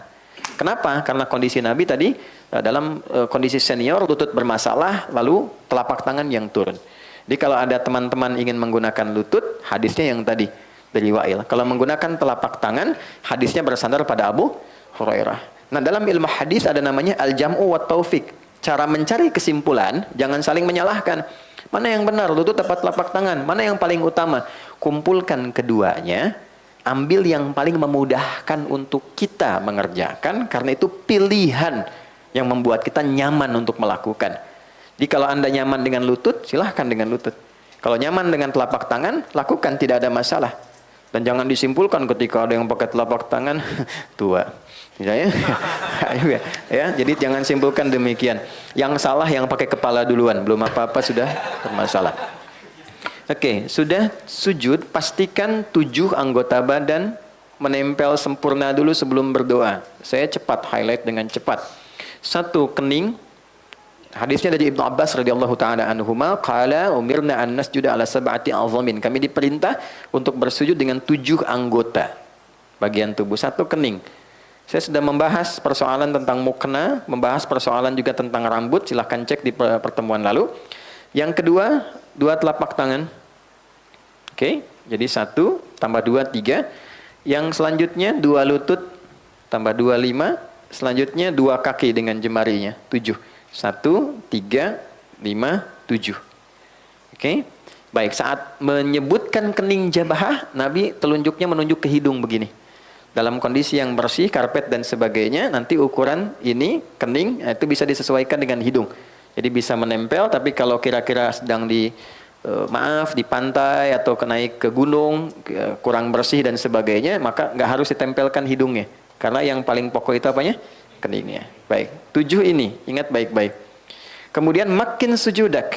Kenapa? Karena kondisi Nabi tadi dalam kondisi senior, lutut bermasalah, lalu telapak tangan yang turun. Jadi kalau ada teman-teman ingin menggunakan lutut, hadisnya yang tadi dari Wa'il. Kalau menggunakan telapak tangan, hadisnya bersandar pada Abu Hurairah. Nah, dalam ilmu hadis ada namanya al-jam'u wa taufik. Cara mencari kesimpulan, jangan saling menyalahkan. Mana yang benar, lutut atau telapak tangan? Mana yang paling utama? Kumpulkan keduanya, ambil yang paling memudahkan untuk kita mengerjakan, karena itu pilihan yang membuat kita nyaman untuk melakukan. Jadi kalau Anda nyaman dengan lutut, silahkan dengan lutut. Kalau nyaman dengan telapak tangan, lakukan, tidak ada masalah. Dan jangan disimpulkan ketika ada yang pakai telapak tangan, tua. Ya, ya, jadi jangan simpulkan demikian. Yang salah yang pakai kepala duluan, belum apa-apa sudah bermasalah. Oke, sudah sujud, pastikan 7 anggota badan menempel sempurna dulu sebelum berdoa. Saya cepat highlight dengan cepat. 1, kening. Hadisnya dari Ibnu Abbas radhiyallahu taala anhuma, qala umirna an nasjuda ala sab'ati azamin. Kami diperintah untuk bersujud dengan 7 anggota bagian tubuh. 1, kening. Saya sudah membahas persoalan tentang mukna, membahas persoalan juga tentang rambut, silahkan cek di pertemuan lalu. Yang kedua, 2 telapak tangan. Oke, jadi 1 tambah 2, 3. Yang selanjutnya 2 lutut tambah 2, 5. Selanjutnya 2 kaki dengan jemarinya, 7. 1, 3, 5, 7. Oke, baik, saat menyebutkan kening jabahah, Nabi telunjuknya menunjuk ke hidung begini. Dalam kondisi yang bersih, karpet dan sebagainya, nanti ukuran ini, kening, itu bisa disesuaikan dengan hidung. Jadi bisa menempel, tapi kalau kira-kira sedang di, di pantai atau naik ke gunung, kurang bersih dan sebagainya, maka nggak harus ditempelkan hidungnya. Karena yang paling pokok itu apanya? Keningnya. Baik, 7 ini, ingat baik-baik. Kemudian makin sujudak.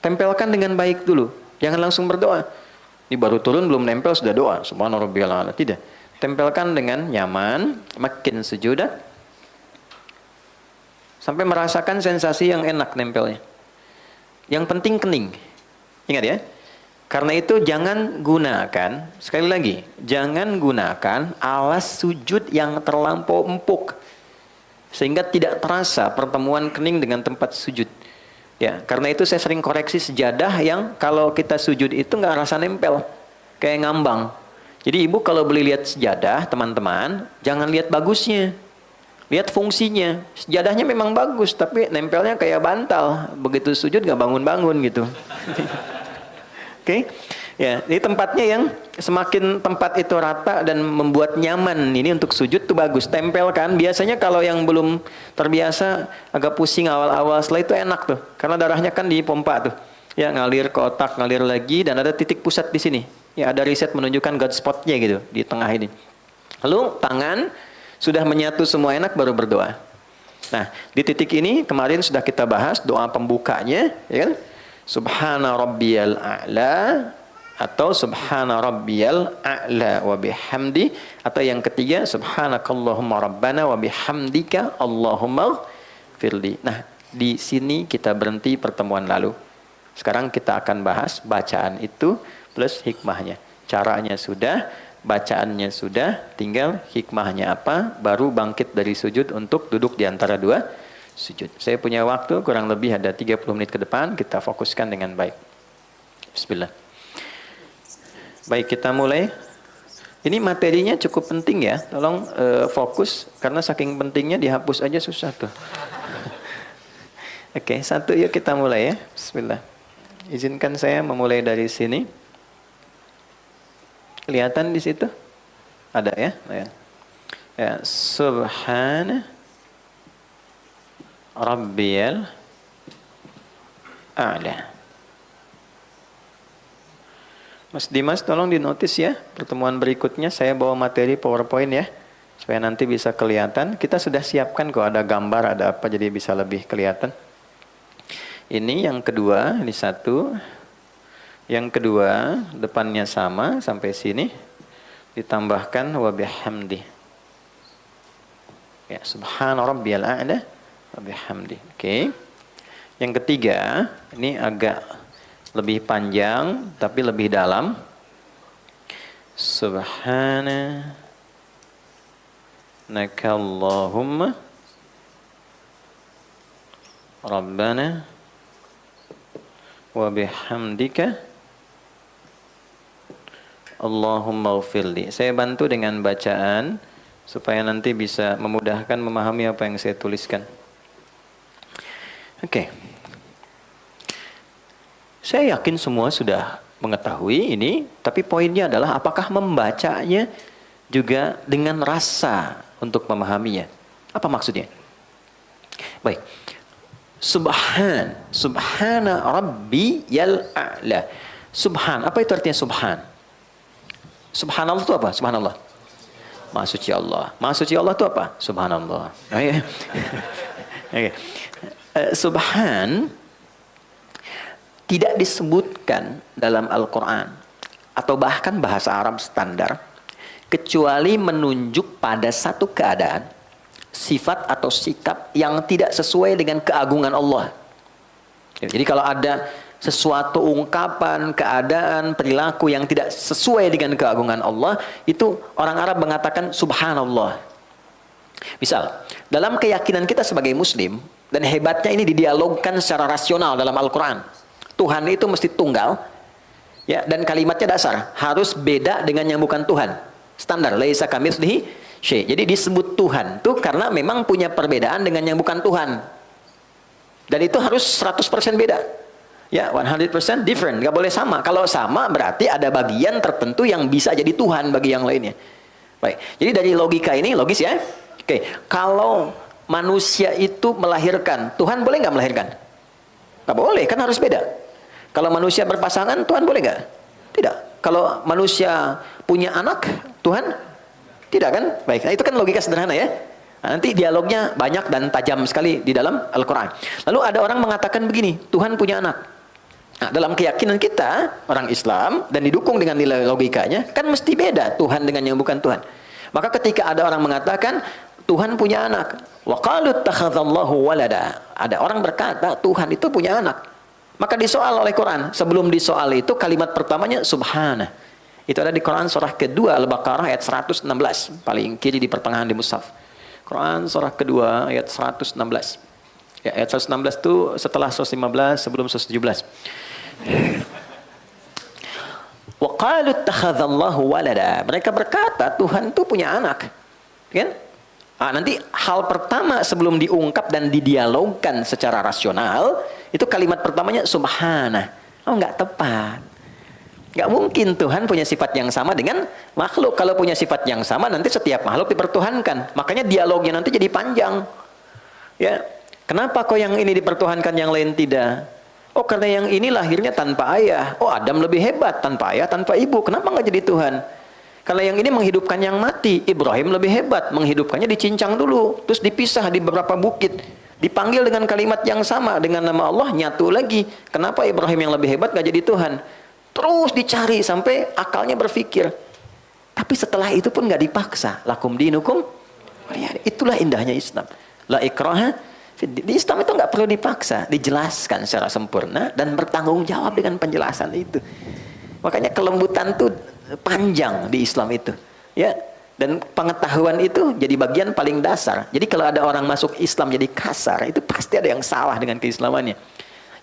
Tempelkan dengan baik dulu. Jangan langsung berdoa. Ini baru turun, belum nempel, sudah doa. Subhanallah rabbiyal a'la. Tidak. Tempelkan dengan nyaman, makin sujudak, sampai merasakan sensasi yang enak nempelnya. Yang penting kening. Ingat ya. Karena itu jangan gunakan, sekali lagi, jangan gunakan alas sujud yang terlampau empuk. Sehingga tidak terasa pertemuan kening dengan tempat sujud. Ya, karena itu saya sering koreksi sejadah yang kalau kita sujud itu nggak rasa nempel. Kayak ngambang. Jadi ibu kalau beli lihat sejadah, teman-teman, jangan lihat bagusnya. Lihat fungsinya. Sejadahnya memang bagus, tapi nempelnya kayak bantal. Begitu sujud nggak bangun-bangun gitu. Oke, ya, ini tempatnya yang semakin tempat itu rata dan membuat nyaman ini untuk sujud tuh bagus. Tempelkan. Biasanya kalau yang belum terbiasa agak pusing awal-awal, setelah itu enak tuh, karena darahnya kan dipompa tuh, ya ngalir ke otak, ngalir lagi, dan ada titik pusat di sini. Ya ada riset menunjukkan God spotnya gitu di tengah ini. Lalu tangan sudah menyatu semua enak, baru berdoa. Nah di titik ini kemarin sudah kita bahas doa pembukanya, ya kan? Subhana rabbiyal a'la atau subhana rabbiyal a'la wa bihamdi, atau yang ketiga subhanakallahumma rabbana wa bihamdika allahumma firli. Nah di sini kita berhenti pertemuan lalu. Sekarang kita akan bahas bacaan itu plus hikmahnya. Caranya sudah, bacaannya sudah, tinggal hikmahnya apa, baru bangkit dari sujud untuk duduk di antara 2 sujud. Saya punya waktu kurang lebih ada 30 menit ke depan, kita fokuskan dengan baik. Bismillah. Baik, kita mulai. Ini materinya cukup penting ya, tolong fokus, karena saking pentingnya dihapus aja susah tuh. Oke, satu yuk kita mulai ya. Bismillah. Izinkan saya memulai dari sini. Kelihatan di situ? Ada ya? Ya, Subhana Rabbiyal A'la. Mas Dimas tolong dinotis ya, pertemuan berikutnya saya bawa materi PowerPoint ya, supaya nanti bisa kelihatan. Kita sudah siapkan kok, ada gambar, ada apa, jadi bisa lebih kelihatan. Ini yang kedua, ini satu. Yang kedua, depannya sama sampai sini, ditambahkan wa bihamdi. Ya, subhana rabbiyal a'la wa bihamdi. Oke. Yang ketiga, ini agak lebih panjang tapi lebih dalam. Subhana nakallahumma rabbana wa bihamdika Allahumma ghfirli. Saya bantu dengan bacaan supaya nanti bisa memudahkan memahami apa yang saya tuliskan. Oke. Saya yakin semua sudah mengetahui ini, tapi poinnya adalah apakah membacanya juga dengan rasa untuk memahaminya. Apa maksudnya? Baik. Subhana rabbiyal a'la. Subhan, apa itu artinya subhan? Subhanallah itu apa? Subhanallah. Maha suci Allah. Maha suci Allah itu apa? Subhanallah. Okay. Subhan tidak disebutkan dalam Al-Quran atau bahkan bahasa Arab standar kecuali menunjuk pada satu keadaan, sifat atau sikap yang tidak sesuai dengan keagungan Allah. Jadi kalau ada sesuatu ungkapan, keadaan, perilaku yang tidak sesuai dengan keagungan Allah, itu orang Arab mengatakan subhanallah. Misal, dalam keyakinan kita sebagai muslim, dan hebatnya ini didialogkan secara rasional dalam Al-Quran. Tuhan itu mesti tunggal, ya, dan kalimatnya dasar harus beda dengan yang bukan Tuhan. Standar, laisa kamitslihi syai'. Jadi disebut Tuhan tuh karena memang punya perbedaan dengan yang bukan Tuhan. Dan itu harus 100% beda. Ya, 100% different, nggak boleh sama. Kalau sama berarti ada bagian tertentu yang bisa jadi Tuhan bagi yang lainnya. Baik. Jadi dari logika ini logis ya. Oke, kalau manusia itu melahirkan, Tuhan boleh nggak melahirkan? Nggak boleh, kan harus beda. Kalau manusia berpasangan, Tuhan boleh nggak? Tidak. Kalau manusia punya anak, Tuhan tidak kan? Baik, nah itu kan logika sederhana ya. Nah, nanti dialognya banyak dan tajam sekali di dalam Al-Quran. Lalu ada orang mengatakan begini, Tuhan punya anak. Nah, dalam keyakinan kita, orang Islam, dan didukung dengan nilai logikanya, kan mesti beda Tuhan dengan yang bukan Tuhan. Maka ketika ada orang mengatakan, Tuhan punya anak, wa qalu ittakhadallahu walada. Ada orang berkata, Tuhan itu punya anak. Maka disoal oleh Quran. Sebelum disoal itu kalimat pertamanya subhana. Itu ada di Quran surah kedua Al-Baqarah ayat 116. Paling kiri di pertengahan di mushaf. Quran surah kedua ayat 116. Ya, ayat 116 itu setelah 115 sebelum 117. Wa qalu ittakhadallahu walada. Mereka berkata Tuhan itu punya anak. Kan? Nah, nanti hal pertama sebelum diungkap dan didialogkan secara rasional, itu kalimat pertamanya subhana. Oh, nggak tepat. Nggak mungkin Tuhan punya sifat yang sama dengan makhluk. Kalau punya sifat yang sama, nanti setiap makhluk dipertuhankan. Makanya dialognya nanti jadi panjang. Ya, kenapa kok yang ini dipertuhankan, yang lain tidak? Oh, karena yang ini lahirnya tanpa ayah. Oh, Adam lebih hebat, tanpa ayah, tanpa ibu. Kenapa nggak jadi Tuhan? Kalau yang ini menghidupkan yang mati, Ibrahim lebih hebat, menghidupkannya dicincang dulu, terus dipisah di beberapa bukit, dipanggil dengan kalimat yang sama dengan nama Allah, nyatu lagi. Kenapa Ibrahim yang lebih hebat gak jadi Tuhan? Terus dicari sampai akalnya berpikir. Tapi setelah itu pun gak dipaksa. Lakum dinukum. Itulah indahnya Islam. La ikraha. Di Islam itu gak perlu dipaksa, dijelaskan secara sempurna dan bertanggung jawab dengan penjelasan itu. Makanya kelembutan tuh panjang di Islam itu, ya. Dan pengetahuan itu jadi bagian paling dasar. Jadi kalau ada orang masuk Islam jadi kasar, itu pasti ada yang salah dengan keislamannya.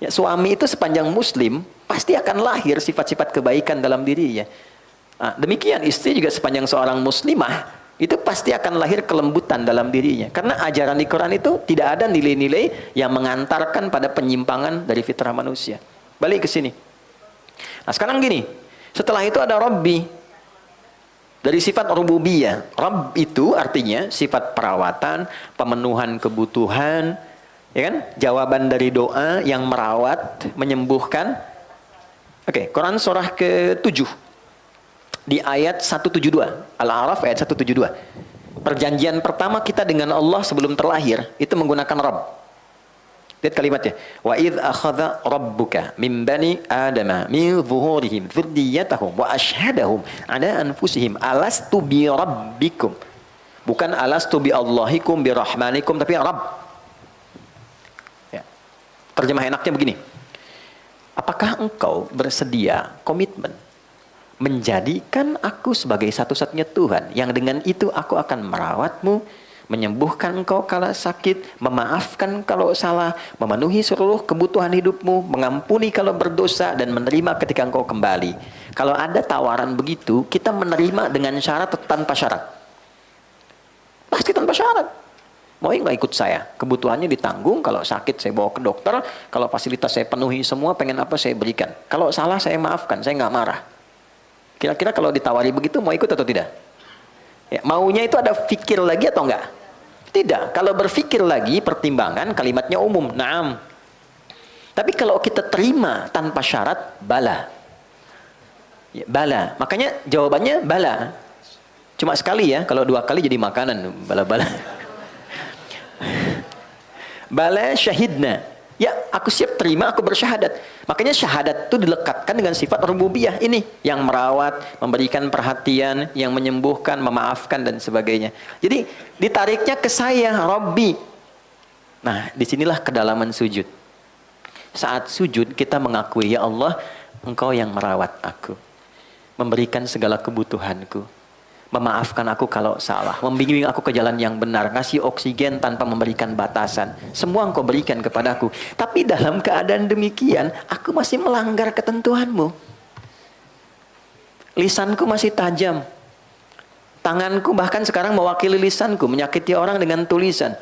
Ya, suami itu sepanjang muslim pasti akan lahir sifat-sifat kebaikan dalam dirinya. Nah, demikian istri juga sepanjang seorang muslimah itu pasti akan lahir kelembutan dalam dirinya. Karena ajaran di Quran itu tidak ada nilai-nilai yang mengantarkan pada penyimpangan dari fitrah manusia. Balik ke sini. Nah sekarang gini, setelah itu ada Rabbi. Dari sifat rububiyah, Rabb itu artinya sifat perawatan, pemenuhan kebutuhan, ya kan? Jawaban dari doa yang merawat, menyembuhkan. Oke, Quran surah ke-7 di ayat 172, Al-A'raf ayat 172. Perjanjian pertama kita dengan Allah sebelum terlahir itu menggunakan Rabb. Lihat kalimatnya. Wa idz akhadha rabbuka min bani adama min zuhurihim dzurriyyatahum wa asyhadahum ala anfusihim alastu bi rabbikum. Bukan alastu bi Allahikum bi rahmanikum, tapi Rabb. Ya. Terjemah enaknya begini. Apakah engkau bersedia komitmen menjadikan aku sebagai satu-satunya Tuhan yang dengan itu aku akan merawatmu, menyembuhkan engkau kalau sakit, memaafkan kalau salah, memenuhi seluruh kebutuhan hidupmu, mengampuni kalau berdosa, dan menerima ketika engkau kembali. Kalau ada tawaran begitu, kita menerima dengan syarat atau tanpa syarat? Pasti tanpa syarat. Mau nggak ikut saya? Kebutuhannya ditanggung, kalau sakit saya bawa ke dokter, kalau fasilitas saya penuhi semua, pengen apa saya berikan. Kalau salah saya maafkan, saya nggak marah. Kira-kira kalau ditawari begitu, mau ikut atau tidak? Ya, maunya itu ada fikir lagi atau enggak? Tidak. Kalau berfikir lagi, pertimbangan kalimatnya umum. Naam. Tapi kalau kita terima tanpa syarat, bala. Ya, bala. Makanya jawabannya bala. Cuma sekali ya. Kalau 2 kali jadi makanan. Bala-bala. Bala syahidna. Ya, aku siap terima, aku bersyahadat. Makanya syahadat itu dilekatkan dengan sifat rububiyah ini. Yang merawat, memberikan perhatian, yang menyembuhkan, memaafkan, dan sebagainya. Jadi, ditariknya ke saya, Rabbi. Nah, disinilah kedalaman sujud. Saat sujud, kita mengakui, ya Allah, Engkau yang merawat aku. Memberikan segala kebutuhanku. Memaafkan aku kalau salah, membimbing aku ke jalan yang benar, ngasih oksigen tanpa memberikan batasan. Semua Engkau berikan kepadaku. Tapi dalam keadaan demikian, aku masih melanggar ketentuanmu. Lisanku masih tajam. Tanganku bahkan sekarang mewakili lisanku, menyakiti orang dengan tulisan.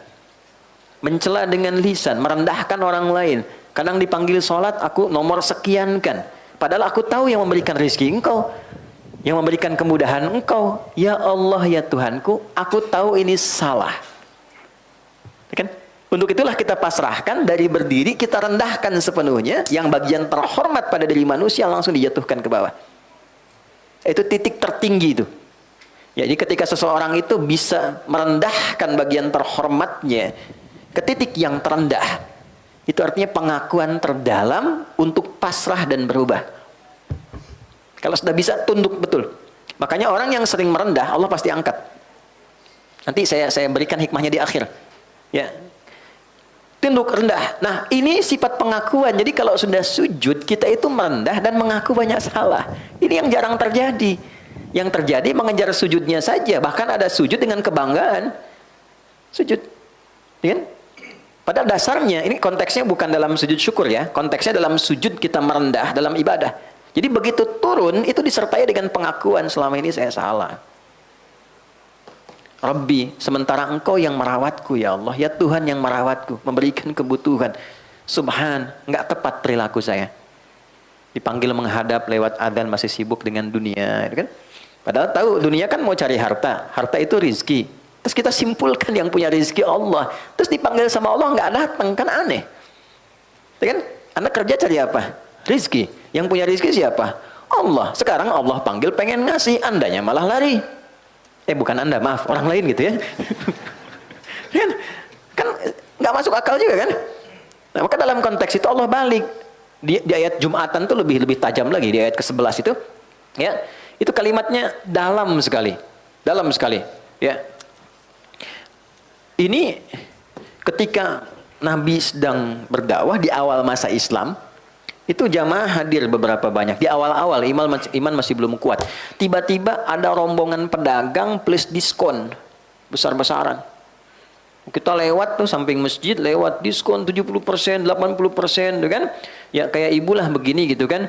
Mencela dengan lisan, merendahkan orang lain. Kadang dipanggil sholat, aku nomor sekian kan. Padahal aku tahu yang memberikan rezeki Engkau. Yang memberikan kemudahan Engkau. Ya Allah, ya Tuhanku, aku tahu ini salah. Kan? Untuk itulah kita pasrahkan, dari berdiri kita rendahkan sepenuhnya, yang bagian terhormat pada diri manusia langsung dijatuhkan ke bawah. Itu titik tertinggi itu. Jadi ketika seseorang itu bisa merendahkan bagian terhormatnya ke titik yang terendah, itu artinya pengakuan terdalam untuk pasrah dan berubah. Kalau sudah bisa, tunduk betul. Makanya orang yang sering merendah, Allah pasti angkat. Nanti saya berikan hikmahnya di akhir. Ya, tunduk rendah. Nah, ini sifat pengakuan. Jadi kalau sudah sujud, kita itu merendah dan mengaku banyak salah. Ini yang jarang terjadi. Yang terjadi mengejar sujudnya saja. Bahkan ada sujud dengan kebanggaan. Sujud. Ya? Padahal dasarnya, ini konteksnya bukan dalam sujud syukur ya. Konteksnya dalam sujud kita merendah dalam ibadah. Jadi begitu turun, itu disertai dengan pengakuan, selama ini saya salah. Rabbi, sementara Engkau yang merawatku ya Allah. Ya Tuhan yang merawatku, memberikan kebutuhan. Subhan, nggak tepat perilaku saya. Dipanggil menghadap lewat adzan masih sibuk dengan dunia. Kan? Padahal tahu, dunia kan mau cari harta. Harta itu rizki. Terus kita simpulkan yang punya rizki Allah. Terus dipanggil sama Allah nggak datang, kan aneh. Kan? Anda kerja cari apa? Rizki. Yang punya rizki siapa? Allah. Sekarang Allah panggil pengen ngasih, Andanya malah lari. Bukan Anda, maaf, orang lain gitu ya. Kan nggak masuk akal juga kan? Nah, maka dalam konteks itu Allah balik. Di ayat Jumatan tuh lebih tajam lagi, di ayat ke-11 itu. Ya, itu kalimatnya dalam sekali. Dalam sekali. Ya. Ini ketika Nabi sedang berdakwah di awal masa Islam, Itu jamaah hadir beberapa banyak. Di awal-awal iman masih belum kuat. Tiba-tiba ada rombongan pedagang plus diskon besar-besaran. Kita lewat tuh samping masjid, lewat diskon 70%, 80%, tuh kan? Ya kayak ibulah begini gitu kan.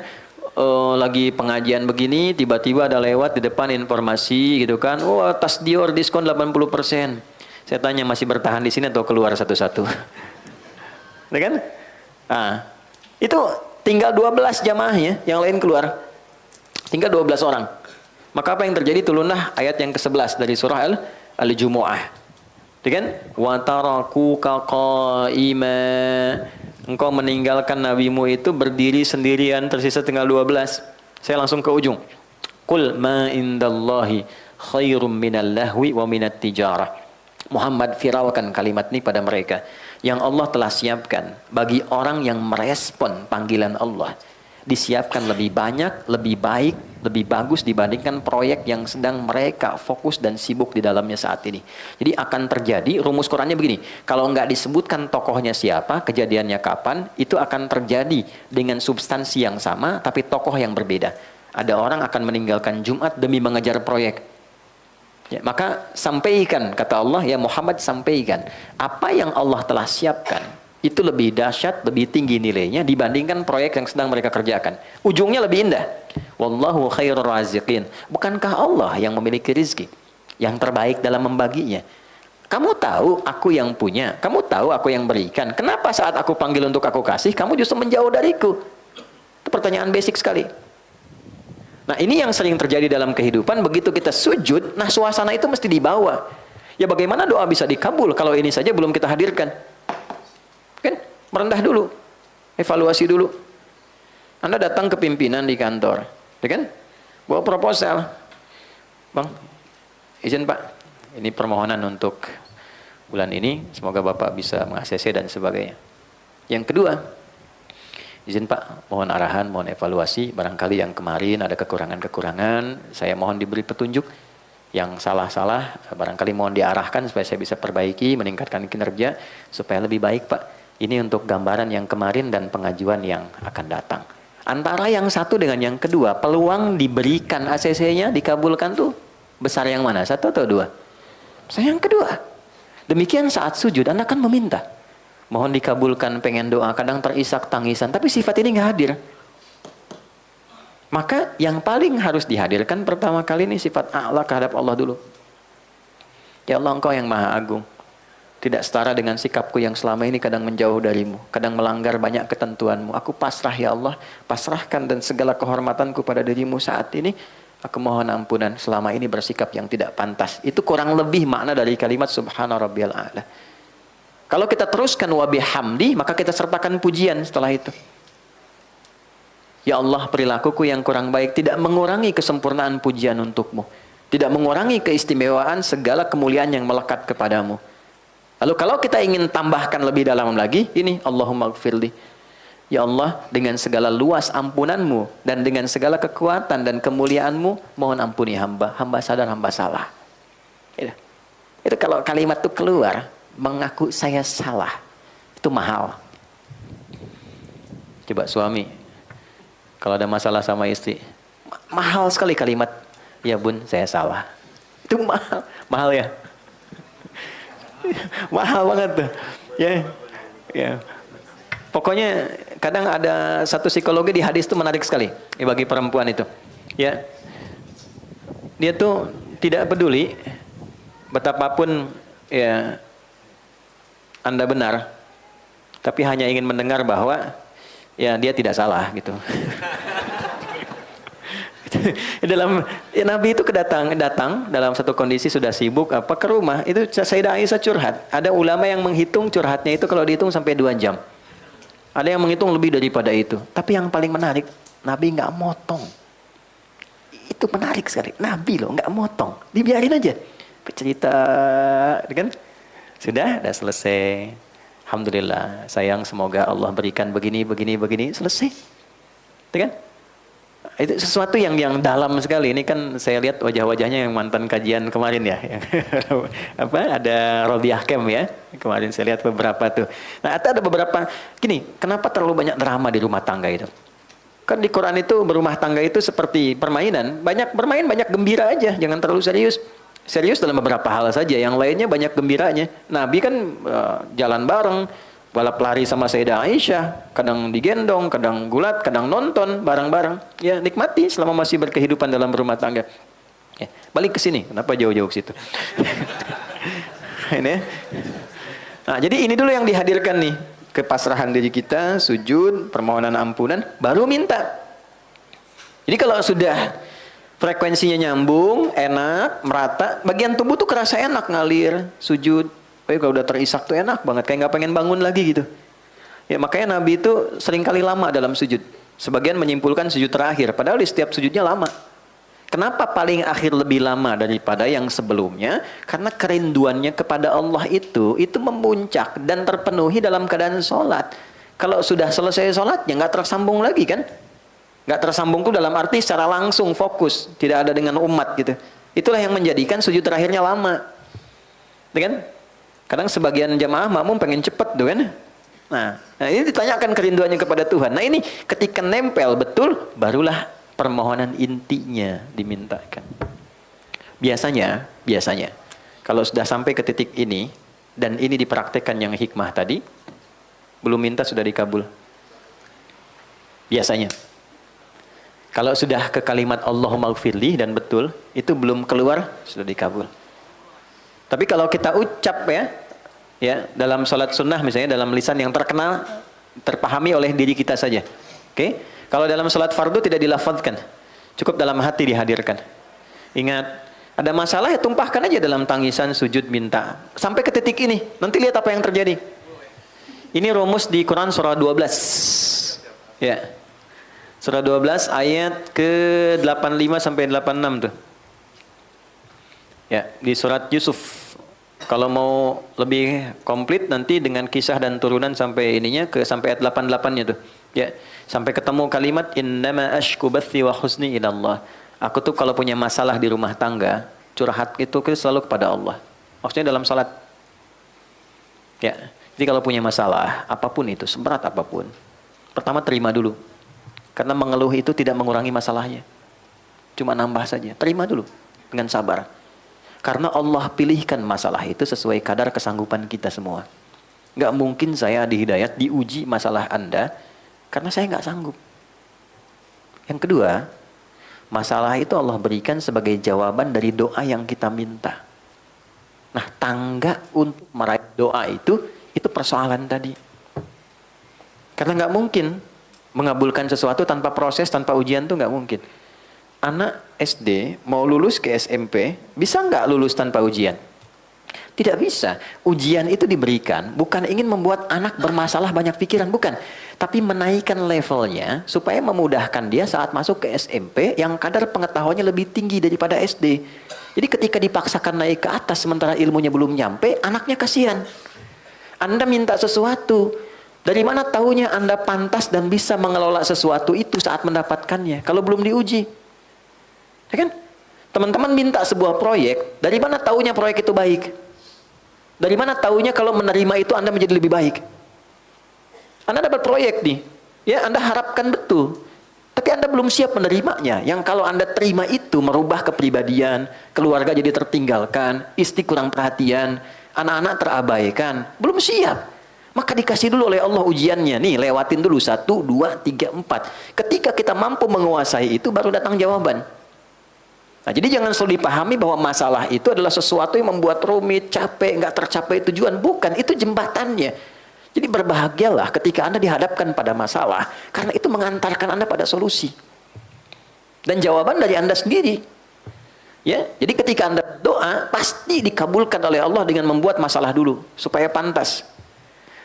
Lagi pengajian begini, tiba-tiba ada lewat di depan informasi gitu kan. Oh, tas Dior diskon 80%. Saya tanya, masih bertahan di sini atau keluar satu-satu? Tuh kan? Nah, itu tinggal 12 jamaahnya, yang lain keluar. Tinggal 12 orang. Maka apa yang terjadi? Turunlah ayat yang ke-11 dari surah Al-Jumu'ah. Itu kan? Wa tarakuka qa'ima. Engkau meninggalkan nabimu itu berdiri sendirian, tersisa tinggal 12. Saya langsung ke ujung. Qul ma indallahi khairum minal lahwi wa minat tijarah. Muhammad firalkan kalimat ini pada mereka. Yang Allah telah siapkan bagi orang yang merespon panggilan Allah, disiapkan lebih banyak, lebih baik, lebih bagus dibandingkan proyek yang sedang mereka fokus dan sibuk di dalamnya saat ini. Jadi akan terjadi, rumus Qurannya begini, kalau nggak disebutkan tokohnya siapa, kejadiannya kapan, itu akan terjadi dengan substansi yang sama tapi tokoh yang berbeda. Ada orang akan meninggalkan Jumat demi mengejar proyek. Ya, maka sampaikan, kata Allah, ya Muhammad sampaikan apa yang Allah telah siapkan itu lebih dahsyat, lebih tinggi nilainya dibandingkan proyek yang sedang mereka kerjakan. Ujungnya lebih indah. Wallahu khairur raziqin. Bukankah Allah yang memiliki rizki yang terbaik dalam membaginya? Kamu tahu aku yang punya, kamu tahu aku yang berikan. Kenapa saat aku panggil untuk aku kasih, kamu justru menjauh dariku? Itu pertanyaan basic sekali. Nah, ini yang sering terjadi dalam kehidupan. Begitu kita sujud, nah suasana itu mesti dibawa. Ya bagaimana doa bisa dikabul kalau ini saja belum kita hadirkan? Kan merendah dulu, evaluasi dulu. Anda datang ke pimpinan di kantor, ya kan? Bawa proposal. Bang, izin Pak, ini permohonan untuk bulan ini, semoga Bapak bisa meng-ACC dan sebagainya. Yang kedua, izin Pak, mohon arahan, mohon evaluasi. Barangkali yang kemarin ada kekurangan-kekurangan, saya mohon diberi petunjuk. Yang salah-salah, barangkali mohon diarahkan supaya saya bisa perbaiki, meningkatkan kinerja, supaya lebih baik Pak. Ini untuk gambaran yang kemarin dan pengajuan yang akan datang. Antara yang satu dengan yang kedua, peluang diberikan ACC-nya, dikabulkan tuh besar yang mana? Satu atau dua? Saya yang kedua. Demikian saat sujud, Anda kan meminta. Mohon dikabulkan, pengen doa, kadang terisak tangisan, tapi sifat ini nggak hadir. Maka yang paling harus dihadirkan pertama kali ini sifat a'la kehadap Allah dulu. Ya Allah, Engkau yang maha agung. Tidak setara dengan sikapku yang selama ini kadang menjauh darimu, kadang melanggar banyak ketentuanmu. Aku pasrah ya Allah, pasrahkan dan segala kehormatanku pada dirimu saat ini. Aku mohon ampunan selama ini bersikap yang tidak pantas. Itu kurang lebih makna dari kalimat subhana rabbiyal a'la. Kalau kita teruskan wa bihamdi, maka kita sertakan pujian setelah itu. Ya Allah, perilakuku yang kurang baik tidak mengurangi kesempurnaan pujian untukmu. Tidak mengurangi keistimewaan segala kemuliaan yang melekat kepadamu. Lalu kalau kita ingin tambahkan lebih dalam lagi, ini Allahumma gfirli. Ya Allah, dengan segala luas ampunanmu dan dengan segala kekuatan dan kemuliaanmu, mohon ampuni hamba. Hamba sadar, hamba salah. Itu kalau kalimat itu keluar, mengaku saya salah, itu mahal. Coba suami, kalau ada masalah sama istri, mahal sekali kalimat, ya bun saya salah. Itu mahal, mahal ya. Mahal banget tuh. Ya. Pokoknya kadang ada satu psikologi di hadis itu menarik sekali bagi perempuan itu. Ya, dia tuh tidak peduli betapapun ya Anda benar, tapi hanya ingin mendengar bahwa ya dia tidak salah gitu. Nabi itu datang dalam satu kondisi sudah sibuk ke rumah, itu Sayyidah Aisyah curhat. Ada ulama yang menghitung curhatnya itu kalau dihitung sampai 2 jam. Ada yang menghitung lebih daripada itu. Tapi yang paling menarik, Nabi nggak motong. Itu menarik sekali. Nabi loh nggak motong, dibiarin aja. Cerita, kan? Sudah selesai. Alhamdulillah, sayang, semoga Allah berikan begini, selesai. Itu kan? Itu sesuatu yang dalam sekali. Ini kan saya lihat wajah-wajahnya yang mantan kajian kemarin ya. Ada Robiah Kem ya. Kemarin saya lihat beberapa tuh. Nah, ada beberapa, gini, kenapa terlalu banyak drama di rumah tangga itu? Kan di Quran itu berumah tangga itu seperti permainan. Banyak bermain, banyak gembira aja. Jangan terlalu serius. Serius dalam beberapa hal saja. Yang lainnya banyak gembiranya. Nabi kan jalan bareng. Balap lari sama Sayyidah Aisyah. Kadang digendong, kadang gulat, kadang nonton bareng-bareng. Ya nikmati selama masih berkehidupan dalam berumah tangga. Ya, balik ke sini. Kenapa jauh-jauh ke situ? Ini ya. Nah, jadi ini dulu yang dihadirkan nih. Kepasrahan diri kita, sujud, permohonan ampunan, baru minta. Jadi kalau sudah frekuensinya nyambung, enak, merata, bagian tubuh tuh kerasa enak ngalir, sujud. Kalau udah terisak tuh enak banget, kayak nggak pengen bangun lagi gitu. Ya makanya Nabi itu seringkali lama dalam sujud. Sebagian menyimpulkan sujud terakhir, padahal di setiap sujudnya lama. Kenapa paling akhir lebih lama daripada yang sebelumnya? Karena kerinduannya kepada Allah itu memuncak dan terpenuhi dalam keadaan sholat. Kalau sudah selesai sholatnya nggak tersambung lagi kan? Nggak tersambung tuh dalam arti secara langsung fokus, tidak ada dengan umat gitu. Itulah yang menjadikan sujud terakhirnya lama, kan? Kadang sebagian jamaah makmum pengen cepet tuh kan? Nah ini ditanyakan kerinduannya kepada Tuhan. Nah ini ketika nempel betul, barulah permohonan intinya dimintakan. Biasanya, kalau sudah sampai ke titik ini, dan ini dipraktekkan yang hikmah tadi, belum minta sudah dikabul. Biasanya. Kalau sudah ke kalimat Allahumma gfirli dan betul, itu belum keluar, sudah dikabul. Tapi kalau kita ucap ya dalam sholat sunnah misalnya, dalam lisan yang terkenal, terpahami oleh diri kita saja. Oke? Kalau dalam sholat fardu tidak dilafadzkan, cukup dalam hati dihadirkan. Ingat, ada masalah ya tumpahkan aja dalam tangisan, sujud, minta. Sampai ke titik ini, nanti lihat apa yang terjadi. Ini rumus di Quran surah 12. Ya. Surah 12 ayat ke-85 sampai 86 tuh. Ya, di surat Yusuf. Kalau mau lebih komplit nanti dengan kisah dan turunan sampai ininya sampai ayat 88-nya tuh. Ya, sampai ketemu kalimat innama ashku bathi wa husni ilallah. Aku tuh kalau punya masalah di rumah tangga, curhat itu selalu kepada Allah. Maksudnya dalam salat. Ya, jadi kalau punya masalah, apapun itu, seberat apapun, pertama terima dulu. Karena mengeluh itu tidak mengurangi masalahnya. Cuma nambah saja. Terima dulu dengan sabar. Karena Allah pilihkan masalah itu sesuai kadar kesanggupan kita semua. Nggak mungkin saya di hidayat diuji masalah Anda karena saya nggak sanggup. Yang kedua, masalah itu Allah berikan sebagai jawaban dari doa yang kita minta. Nah, tangga untuk meraih doa itu persoalan tadi. Karena nggak mungkin mengabulkan sesuatu tanpa proses, tanpa ujian tuh nggak mungkin. Anak SD mau lulus ke SMP, bisa nggak lulus tanpa ujian? Tidak bisa. Ujian itu diberikan bukan ingin membuat anak bermasalah banyak pikiran, bukan. Tapi menaikkan levelnya supaya memudahkan dia saat masuk ke SMP yang kadar pengetahuannya lebih tinggi daripada SD. Jadi ketika dipaksakan naik ke atas sementara ilmunya belum nyampe, anaknya kasihan. Anda minta sesuatu, dari mana tahunya Anda pantas dan bisa mengelola sesuatu itu saat mendapatkannya kalau belum diuji? Ya kan? Teman-teman minta sebuah proyek, dari mana tahunya proyek itu baik? Dari mana tahunya kalau menerima itu Anda menjadi lebih baik? Anda dapat proyek nih, ya Anda harapkan betul, tapi Anda belum siap menerimanya. Yang kalau Anda terima itu merubah kepribadian, keluarga jadi tertinggalkan, istri kurang perhatian, anak-anak terabaikan, belum siap. Maka dikasih dulu oleh Allah ujiannya, nih lewatin dulu 1, 2, 3, 4. Ketika kita mampu menguasai itu baru datang jawaban. Nah, jadi jangan selalu dipahami bahwa masalah itu adalah sesuatu yang membuat rumit, capek, nggak tercapai tujuan. Bukan, itu jembatannya. Jadi berbahagialah ketika Anda dihadapkan pada masalah, karena itu mengantarkan Anda pada solusi. Dan jawaban dari Anda sendiri. Ya, jadi ketika Anda berdoa, pasti dikabulkan oleh Allah dengan membuat masalah dulu, supaya pantas.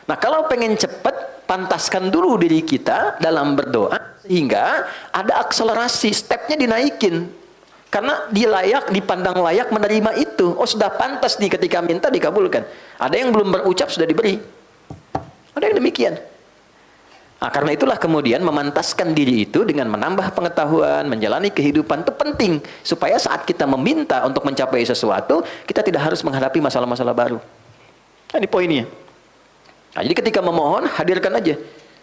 Nah, kalau pengen cepat, pantaskan dulu diri kita dalam berdoa, sehingga ada akselerasi, stepnya dinaikin. Karena dia layak, dipandang layak menerima itu. Oh, sudah pantas nih ketika minta dikabulkan. Ada yang belum berucap sudah diberi. Ada yang demikian. Nah, karena itulah kemudian memantaskan diri itu dengan menambah pengetahuan, menjalani kehidupan itu penting. Supaya saat kita meminta untuk mencapai sesuatu, kita tidak harus menghadapi masalah-masalah baru. Nah, ini poinnya. Nah, jadi ketika memohon, hadirkan aja.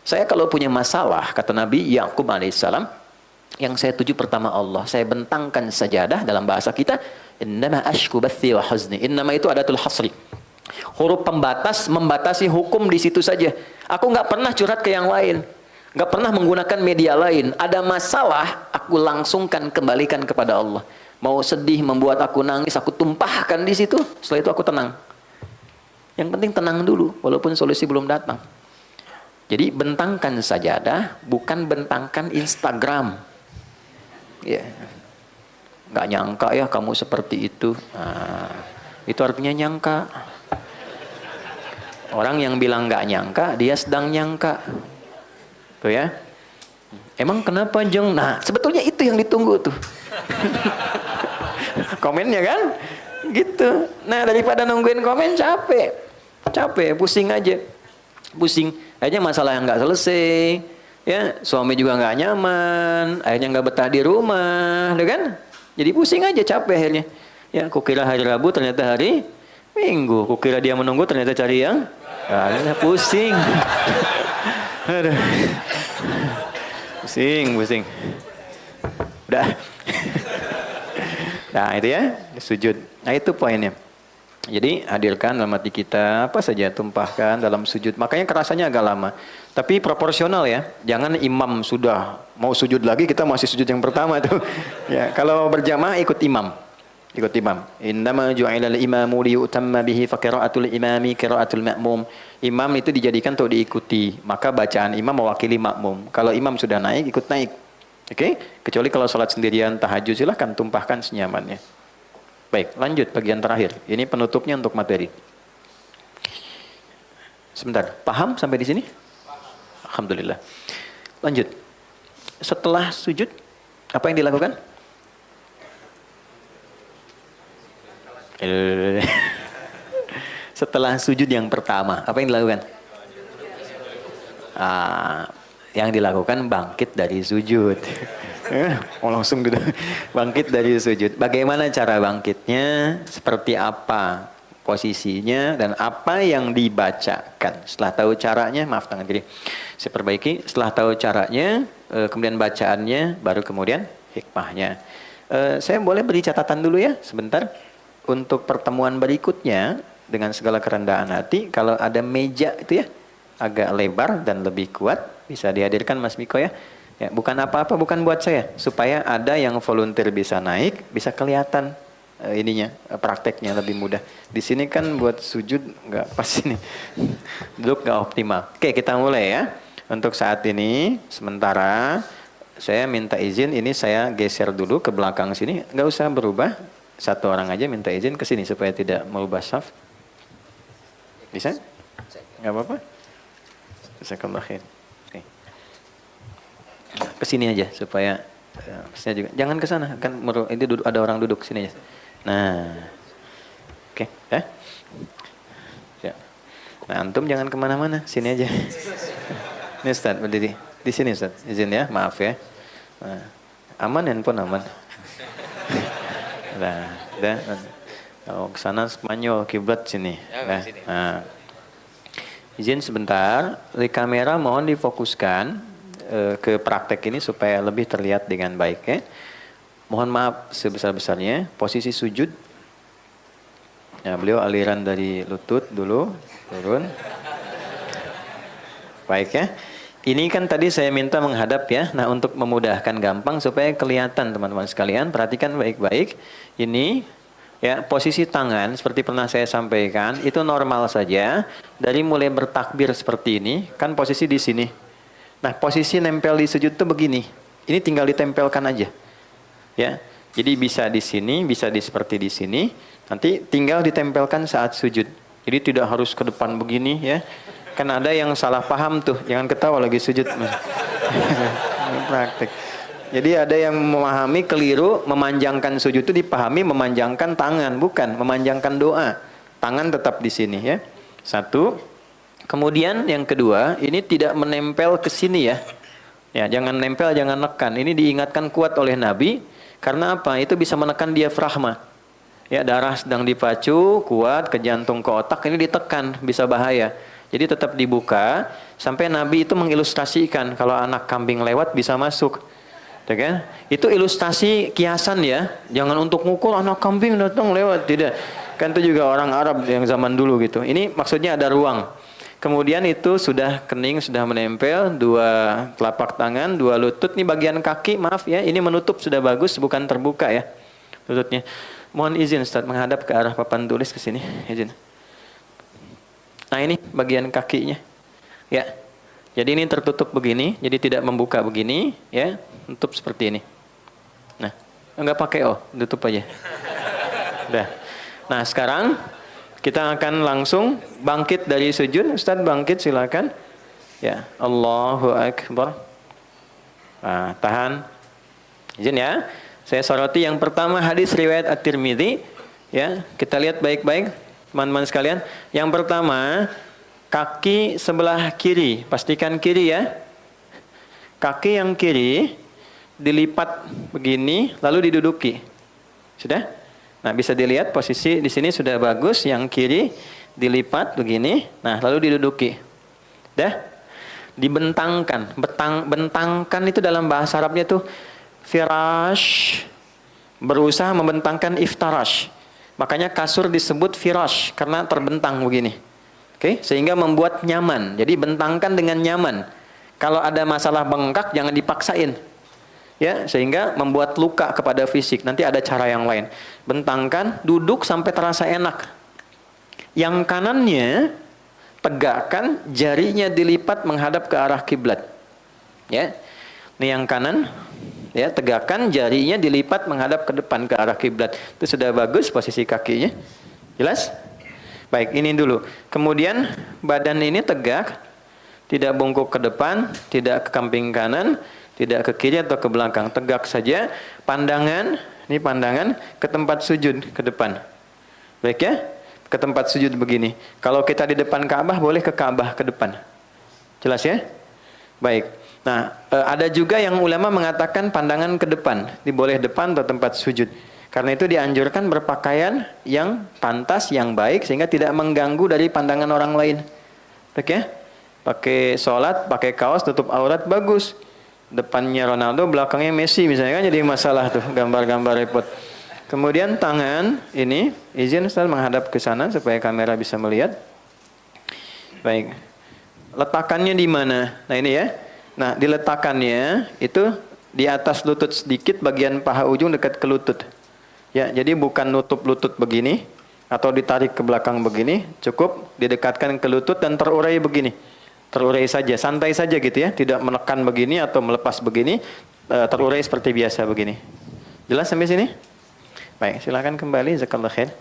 Saya kalau punya masalah, kata Nabi Yakub alaihissalam, yang saya tuju pertama Allah, saya bentangkan sajadah dalam bahasa kita, innama ashku bathi wa huzni. Innama itu adatul hasri. Huruf pembatas membatasi hukum di situ saja. Aku nggak pernah curhat ke yang lain, nggak pernah menggunakan media lain. Ada masalah, aku langsungkan kembalikan kepada Allah. Mau sedih, membuat aku nangis, aku tumpahkan di situ. Setelah itu aku tenang. Yang penting tenang dulu, walaupun solusi belum datang. Jadi bentangkan sajadah, bukan bentangkan Instagram. Ya, nggak nyangka ya kamu seperti itu. Nah, itu artinya nyangka. Orang yang bilang nggak nyangka, dia sedang nyangka. Tuh ya. Emang kenapa Jeng? Nah, sebetulnya itu yang ditunggu tuh. Komennya kan? Gitu. Nah, daripada nungguin komen capek. Capek, pusing aja. Pusing. Akhirnya masalah yang nggak selesai. Ya, suami juga nggak nyaman. Akhirnya nggak betah di rumah. Udah kan? Jadi pusing aja, capek akhirnya. Ya, kukira hari Rabu ternyata hari Minggu. Kukira dia menunggu ternyata cari yang pusing. Aduh. Pusing. Udah. Nah, itu ya, sujud. Nah, itu poinnya. Jadi, hadirkan dalam hati kita, apa saja tumpahkan dalam sujud. Makanya kerasanya agak lama. Tapi proporsional ya. Jangan imam sudah mau sujud lagi, kita masih sujud yang pertama tuh. Ya, kalau berjamaah ikut imam. Ikut imam. Innama ju'ilal imamu liyutamma bihi fa qira'atul imami qira'atul ma'mum. Imam itu dijadikan untuk diikuti. Maka bacaan imam mewakili makmum. Kalau imam sudah naik, ikut naik. Oke? Kecuali kalau sholat sendirian tahajud, silahkan tumpahkan senyamannya. Baik, lanjut bagian terakhir. Ini penutupnya untuk materi. Sebentar, paham sampai di sini? Alhamdulillah. Lanjut. Setelah sujud, apa yang dilakukan? Setelah sujud yang pertama, apa yang dilakukan? Yang dilakukan bangkit dari sujud. Langsung duduk. Bangkit dari sujud. Bagaimana cara bangkitnya? Seperti apa posisinya? Dan apa yang dibacakan? Setelah tahu caranya, maaf tangan kiri, saya perbaiki. Setelah tahu caranya, kemudian bacaannya, baru kemudian hikmahnya. Saya boleh beri catatan dulu ya, sebentar. Untuk pertemuan berikutnya, dengan segala kerendahan hati, kalau ada meja itu ya, agak lebar dan lebih kuat, bisa dihadirkan Mas Miko ya. Ya, bukan apa-apa, bukan buat saya, supaya ada yang volunteer bisa naik, bisa kelihatan prakteknya lebih mudah. Di sini kan buat sujud nggak pas ini, duduk nggak optimal. Oke, kita mulai ya. Untuk saat ini, sementara saya minta izin, ini saya geser dulu ke belakang sini, nggak usah berubah. Satu orang aja minta izin ke sini supaya tidak merubah saf. Bisa? Nggak apa-apa. Jazakallah khair. Ke sini aja supaya saya juga jangan ke sana kan ini ada orang duduk sini aja. Nah. Oke, ya. Ya. Nah, antum jangan kemana mana sini aja. Ini Ustaz berdiri di sini Ustaz. Izin ya, maaf ya. Nah, aman handphone aman. Nah, udah. Kalau ke sana Spanyol kiblat sini. Nah. Izin sebentar, di kamera mohon difokuskan ke praktek ini supaya lebih terlihat dengan baik ya. Mohon maaf sebesar-besarnya. Posisi sujud. Nah, beliau aliran dari lutut dulu, turun. Baik ya. Ini kan tadi saya minta menghadap ya. Nah, untuk memudahkan gampang supaya kelihatan teman-teman sekalian, perhatikan baik-baik. Ini ya, posisi tangan seperti pernah saya sampaikan itu normal saja. Dari mulai bertakbir seperti ini, kan posisi di sini. Nah, posisi nempel di sujud itu begini. Ini tinggal ditempelkan aja. Ya. Jadi bisa di sini, bisa seperti di sini. Nanti tinggal ditempelkan saat sujud. Jadi tidak harus ke depan begini ya. Kan ada yang salah paham tuh. Jangan ketawa lagi sujud. Praktek. Jadi ada yang memahami keliru, memanjangkan sujud itu dipahami memanjangkan tangan, bukan memanjangkan doa. Tangan tetap di sini ya. Satu. Kemudian yang kedua, ini tidak menempel ke sini ya. Ya, jangan nempel, jangan nekan. Ini diingatkan kuat oleh Nabi. Karena apa? Itu bisa menekan diafragma. Ya, darah sedang dipacu, kuat ke jantung ke otak, ini ditekan, bisa bahaya. Jadi tetap dibuka sampai Nabi itu mengilustrasikan kalau anak kambing lewat bisa masuk. Ya kan? Itu ilustrasi kiasan ya. Jangan untuk ngukur anak kambing datang lewat, tidak. Kan itu juga orang Arab yang zaman dulu gitu. Ini maksudnya ada ruang. Kemudian itu sudah kening, sudah menempel, 2 telapak tangan, 2 lutut. Ini bagian kaki, maaf ya, ini menutup sudah bagus, bukan terbuka ya lututnya. Mohon izin Ustaz menghadap ke arah papan tulis ke sini, izin. Nah ini bagian kakinya, ya. Jadi ini tertutup begini, jadi tidak membuka begini, ya, tutup seperti ini. Nah, enggak pakai tutup aja. Udah. Nah sekarang kita akan langsung bangkit dari sujud. Ustaz bangkit silakan. Ya, Allahu Akbar. Nah, tahan. Izin ya. Saya soroti yang pertama hadis riwayat At-Tirmidzi. Ya, kita lihat baik-baik teman-teman sekalian. Yang pertama, kaki sebelah kiri, pastikan kiri ya. Kaki yang kiri dilipat begini lalu diduduki. Sudah? Nah, bisa dilihat posisi di sini sudah bagus, yang kiri dilipat begini, nah lalu diduduki. Dah? Dibentangkan. Bentangkan itu dalam bahasa Arabnya tuh firash. Berusaha membentangkan iftarash. Makanya kasur disebut firash karena terbentang begini. Oke, sehingga membuat nyaman. Jadi bentangkan dengan nyaman. Kalau ada masalah bengkak jangan dipaksain. Ya, sehingga membuat luka kepada fisik. Nanti ada cara yang lain. Bentangkan, duduk sampai terasa enak. Yang kanannya tegakkan, jarinya dilipat menghadap ke arah kiblat. Ya. Ini yang kanan, ya, tegakkan, jarinya dilipat menghadap ke depan ke arah kiblat. Itu sudah bagus posisi kakinya. Jelas? Baik, ini dulu. Kemudian badan ini tegak, tidak bungkuk ke depan, tidak ke samping kanan, tidak ke kiri atau ke belakang, tegak saja. Pandangan, ini pandangan ke tempat sujud ke depan. Baik ya? Ke tempat sujud begini. Kalau kita di depan Ka'bah boleh ke Ka'bah ke depan. Jelas ya? Baik. Nah, ada juga yang ulama mengatakan pandangan ke depan, boleh depan atau tempat sujud. Karena itu dianjurkan berpakaian yang pantas, yang baik sehingga tidak mengganggu dari pandangan orang lain. Baik ya? Pakai sholat, pakai kaos tutup aurat bagus. Depannya Ronaldo, belakangnya Messi misalnya, kan jadi masalah tuh, gambar-gambar repot. Kemudian tangan ini, izin Ustaz menghadap ke sana supaya kamera bisa melihat. Baik. Letakannya di mana? Nah ini ya. Nah, diletakannya itu di atas lutut sedikit, bagian paha ujung dekat ke lutut. Ya, jadi bukan nutup lutut begini atau ditarik ke belakang begini, cukup didekatkan ke lutut dan terurai begini. Terurai saja, santai saja gitu ya, tidak menekan begini atau melepas begini, terurai seperti biasa begini. Jelas sampai sini? Baik, silakan kembali, jazakallahu khair.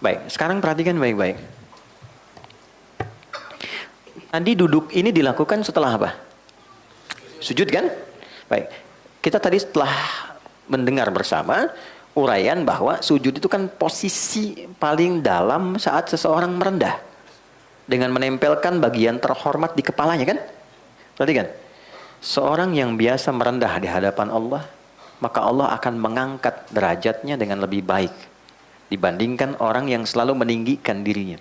Baik, sekarang perhatikan baik-baik. Tadi duduk ini dilakukan setelah apa? Sujud kan? Baik, kita tadi setelah mendengar bersama uraian bahwa sujud itu kan posisi paling dalam saat seseorang merendah. Dengan menempelkan bagian terhormat di kepalanya kan? Perhatikan. Seorang yang biasa merendah di hadapan Allah, maka Allah akan mengangkat derajatnya dengan lebih baik dibandingkan orang yang selalu meninggikan dirinya.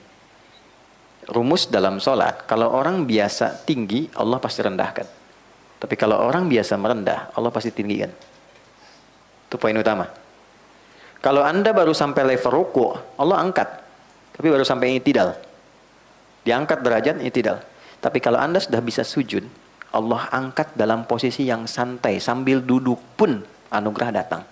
Rumus dalam sholat, kalau orang biasa tinggi, Allah pasti rendahkan. Tapi kalau orang biasa merendah, Allah pasti tinggikan. Itu poin utama. Kalau Anda baru sampai level ruku, Allah angkat. Tapi baru sampai i'tidal. Diangkat derajat i'tidal. Tapi kalau Anda sudah bisa sujud, Allah angkat dalam posisi yang santai. Sambil duduk pun anugerah datang.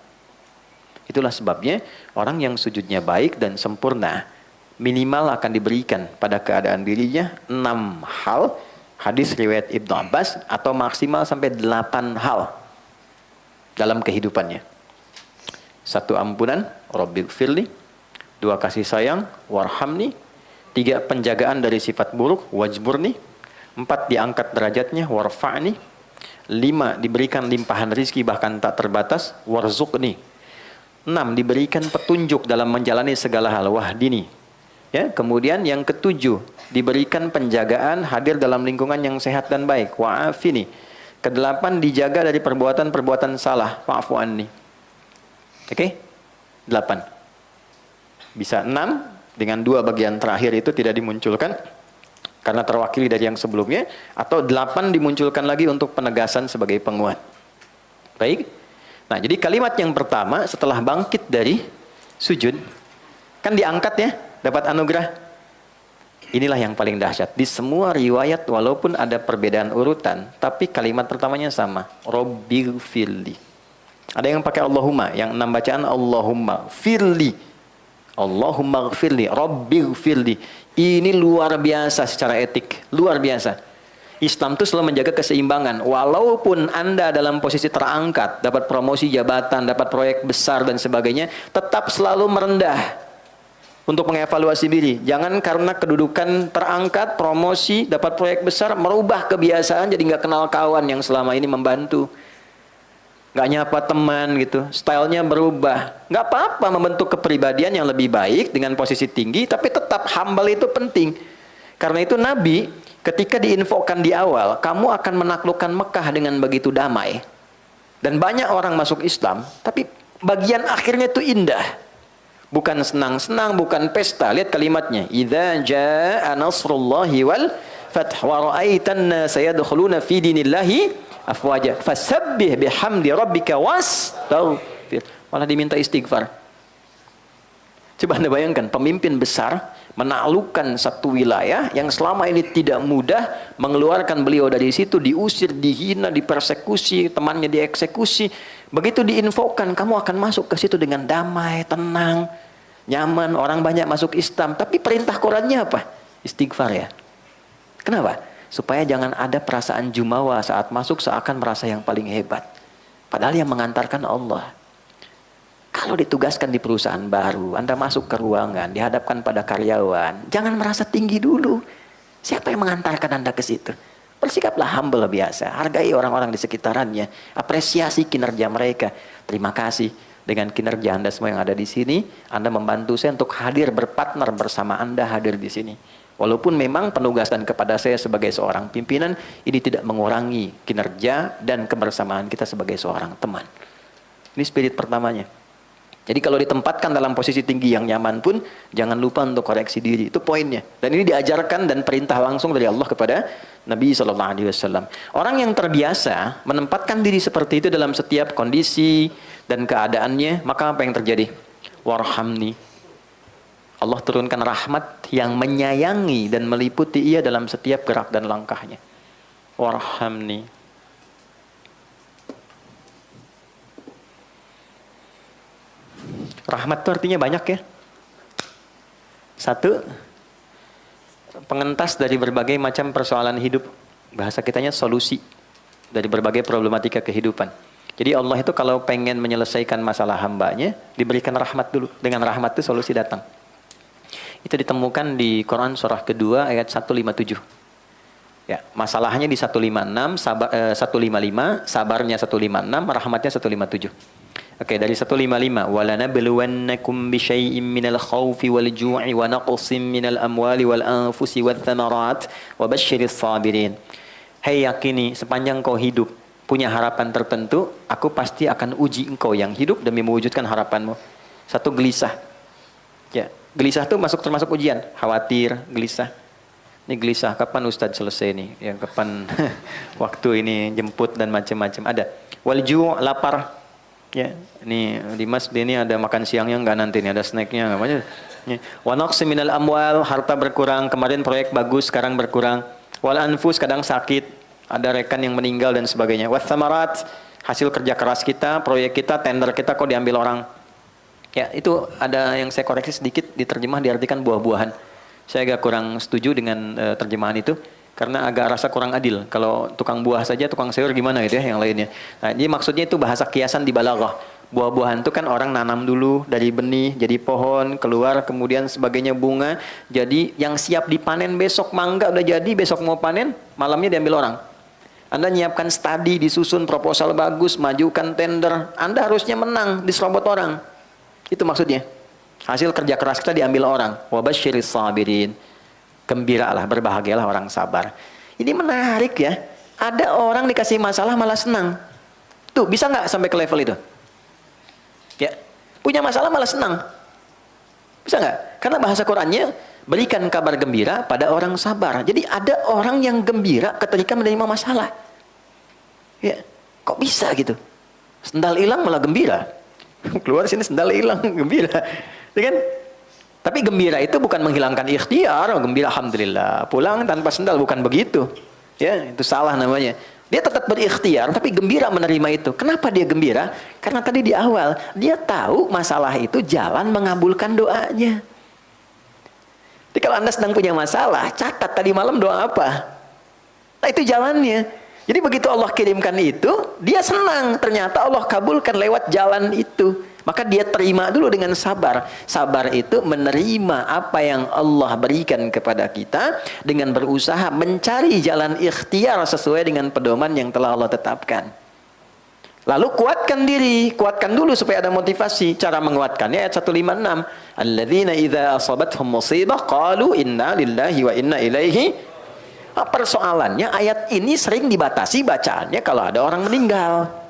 Itulah sebabnya orang yang sujudnya baik dan sempurna, minimal akan diberikan pada keadaan dirinya 6 hal hadis riwayat Ibnu Abbas, atau maksimal sampai 8 hal dalam kehidupannya. 1 ampunan, Rabbighfirli. 2 kasih sayang, warhamni. 3 penjagaan dari sifat buruk, wajburni. 4 diangkat derajatnya, warfa'ni. 5 diberikan limpahan rizki bahkan tak terbatas, warzuqni. 6 diberikan petunjuk dalam menjalani segala hal, wahdini. Ya, kemudian yang ke-7 diberikan penjagaan, hadir dalam lingkungan yang sehat dan baik, wa'afini. Ke-8 dijaga dari perbuatan-perbuatan salah, wa'fu anni. Oke? 8. Bisa 6 dengan 2 bagian terakhir itu tidak dimunculkan. karena terwakili dari yang sebelumnya, atau 8 dimunculkan lagi untuk penegasan sebagai penguat. Baik. Nah, jadi kalimat yang pertama setelah bangkit dari sujud, kan diangkat ya, dapat anugerah. Inilah yang paling dahsyat. Di semua riwayat walaupun ada perbedaan urutan, tapi kalimat pertamanya sama. Rabbighfirli. Ada yang pakai Allahumma, yang 6 bacaan Allahumma firli. Allahumma ghfirli, Rabbighfirli. Ini luar biasa secara etik, luar biasa. Islam itu selalu menjaga keseimbangan. Walaupun Anda dalam posisi terangkat, dapat promosi jabatan, dapat proyek besar dan sebagainya, tetap selalu merendah untuk mengevaluasi diri. Jangan karena kedudukan terangkat, promosi, dapat proyek besar, merubah kebiasaan jadi nggak kenal kawan yang selama ini membantu. Nggak nyapa teman gitu, stylenya berubah. Nggak apa-apa membentuk kepribadian yang lebih baik dengan posisi tinggi, tapi tetap humble itu penting. Karena itu Nabi ketika diinfokan di awal, kamu akan menaklukkan Mekah dengan begitu damai. Dan banyak orang masuk Islam, tapi bagian akhirnya itu indah. Bukan senang-senang, bukan pesta. Lihat kalimatnya. Idza jaa nasrullahi wal fath wa ra'aitan nasa yadkhuluna fi dinillahi afwaja fasabbih bihamdi rabbika wastaghfir. Malah diminta istighfar. Coba Anda bayangkan, pemimpin besar menaklukkan satu wilayah yang selama ini tidak mudah, mengeluarkan beliau dari situ, diusir, dihina, dipersekusi, temannya dieksekusi. Begitu diinfokan, kamu akan masuk ke situ dengan damai, tenang, nyaman, orang banyak masuk Islam. Tapi perintah Qurannya apa? Istighfar ya. Kenapa? Supaya jangan ada perasaan jumawa saat masuk seakan merasa yang paling hebat. Padahal yang mengantarkan Allah. Kalau ditugaskan di perusahaan baru, Anda masuk ke ruangan, dihadapkan pada karyawan, jangan merasa tinggi dulu. Siapa yang mengantarkan Anda ke situ? Bersikaplah humble biasa, hargai orang-orang di sekitarannya, apresiasi kinerja mereka. Terima kasih dengan kinerja Anda semua yang ada di sini, Anda membantu saya untuk hadir berpartner bersama Anda hadir di sini. Walaupun memang penugasan kepada saya sebagai seorang pimpinan, ini tidak mengurangi kinerja dan kebersamaan kita sebagai seorang teman. Ini spirit pertamanya. Jadi kalau ditempatkan dalam posisi tinggi yang nyaman pun, jangan lupa untuk koreksi diri. Itu poinnya. Dan ini diajarkan dan perintah langsung dari Allah kepada Nabi SAW. Orang yang terbiasa menempatkan diri seperti itu dalam setiap kondisi dan keadaannya, maka apa yang terjadi? Warhamni. Allah turunkan rahmat yang menyayangi dan meliputi ia dalam setiap gerak dan langkahnya. Warhamni. Rahmat itu artinya banyak ya. Satu, pengentas dari berbagai macam persoalan hidup. Bahasa kitanya solusi dari berbagai problematika kehidupan. Jadi Allah itu kalau pengen menyelesaikan masalah hambanya, diberikan rahmat dulu. Dengan rahmat itu solusi datang. Itu ditemukan di Quran surah kedua ayat 157. Ya, masalahnya di 156, 155, sabarnya 156, rahmatnya 157. Oke, dari 155, walanabluwannakum bisyai'im minal khaufi wal ju'i wa naqsin minal amwali wal anfusi wath thamarat wa basyiris sabirin. Hei yakini, sepanjang kau hidup punya harapan tertentu, aku pasti akan uji engkau yang hidup demi mewujudkan harapanmu. Satu, gelisah. Ya, gelisah itu termasuk ujian, khawatir, gelisah. Ini gelisah, kapan Ustadz selesai nih? Yang kapan waktu ini jemput dan macam-macam. Ada. Wal ju', lapar. Ya, ini Dimas ini ada makan siangnya enggak nanti nih, ada snacknya enggak banyak. Ya. Wa naqsi minal amwal, harta berkurang, kemarin proyek bagus sekarang berkurang. Wal anfus, kadang sakit, ada rekan yang meninggal dan sebagainya. Wath thamarat, hasil kerja keras kita, proyek kita, tender kita kok diambil orang. Ya, itu ada yang saya koreksi sedikit, diterjemah diartikan buah-buahan. Saya agak kurang setuju dengan terjemahan itu. Karena agak rasa kurang adil. Kalau tukang buah saja, tukang sayur gimana gitu ya yang lainnya. Nah, jadi maksudnya itu bahasa kiasan di balaghah. Buah-buahan itu kan orang nanam dulu dari benih, jadi pohon, keluar, kemudian sebagainya bunga. Jadi yang siap dipanen besok, mangga udah jadi, besok mau panen, malamnya diambil orang. Anda nyiapkan studi, disusun proposal bagus, majukan tender. Anda harusnya menang, diserobot orang. Itu maksudnya. Hasil kerja keras kita diambil orang. Wa basyiris sabirin. Gembiralah, berbahagialah orang sabar. Ini menarik ya. Ada orang dikasih masalah malah senang. Tuh, bisa nggak sampai ke level itu? Ya, punya masalah malah senang. Bisa nggak? Karena bahasa Qurannya, Berikan kabar gembira pada orang sabar. Jadi ada orang yang gembira ketika menerima masalah. Ya, kok bisa gitu? Sendal hilang malah gembira. Keluar sini sendal hilang, gembira. Ya kan? Tapi gembira itu bukan menghilangkan ikhtiar. Gembira alhamdulillah. Pulang tanpa sendal, bukan begitu. Ya, itu salah namanya. Dia tetap berikhtiar, tapi gembira menerima itu. Kenapa dia gembira? Karena tadi di awal, dia tahu masalah itu jalan mengabulkan doanya. Jadi kalau Anda sedang punya masalah, catat tadi malam doa apa. Nah itu jalannya. Jadi begitu Allah kirimkan itu, dia senang. Ternyata Allah kabulkan lewat jalan itu. Maka dia terima dulu dengan sabar. Sabar itu menerima apa yang Allah berikan kepada kita dengan berusaha mencari jalan ikhtiar sesuai dengan pedoman yang telah Allah tetapkan. Lalu kuatkan diri, kuatkan dulu supaya ada motivasi. Cara menguatkannya ayat 156. Alladzina idza asabathum musibah qalu inna lillahi wa inna ilaihi. Persoalannya ayat ini sering dibatasi bacaannya kalau ada orang meninggal.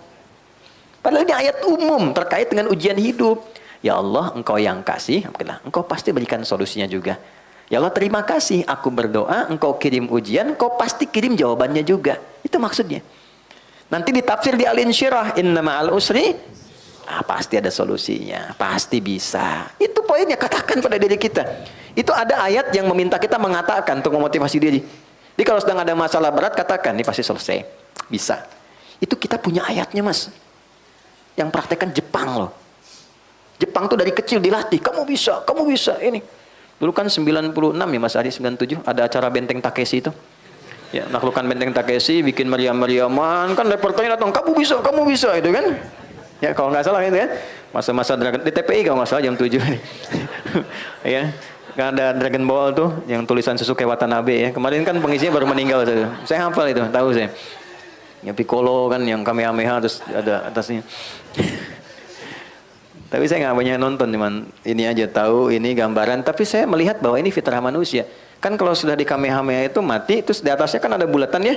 Padahal ini ayat umum terkait dengan ujian hidup. Ya Allah, Engkau yang kasih, Engkau pasti berikan solusinya juga. Ya Allah, terima kasih, aku berdoa, Engkau kirim ujian, Engkau pasti kirim jawabannya juga. Itu maksudnya. Nanti ditafsir di Al-Insyirah, inna ma'al usri, pasti ada solusinya, pasti bisa. Itu poinnya, katakan pada diri kita. Itu ada ayat yang meminta kita mengatakan untuk memotivasi diri. Jadi kalau sedang ada masalah berat, katakan, ini pasti selesai, bisa. Itu kita punya ayatnya, Mas. Yang praktekkan Jepang loh. Jepang tuh dari kecil dilatih, kamu bisa ini. Dulu kan 96 ya Mas Adi, 97 ada acara Benteng Takeshi itu. Ya, naklukan Benteng Takeshi, bikin meriam-meriaman, kan reporternya datang, kamu bisa itu kan. Ya kalau nggak salah itu ya. Masa-masa Dragon di TPI kalau nggak salah jam 7. Ya. Kan ada Dragon Ball tuh yang tulisan Sasuke Watanabe ya. Kemarin kan pengisinya baru meninggal tuh. Saya hafal itu, tahu saya. Ya Piccolo kan yang Kamehameha terus ada atasnya. Tapi saya nggak banyak nonton, cuman ini aja tahu ini gambaran. Tapi saya melihat bahwa ini fitrah manusia. Kan kalau sudah di Kamehameha itu mati, terus di atasnya kan ada bulatan ya.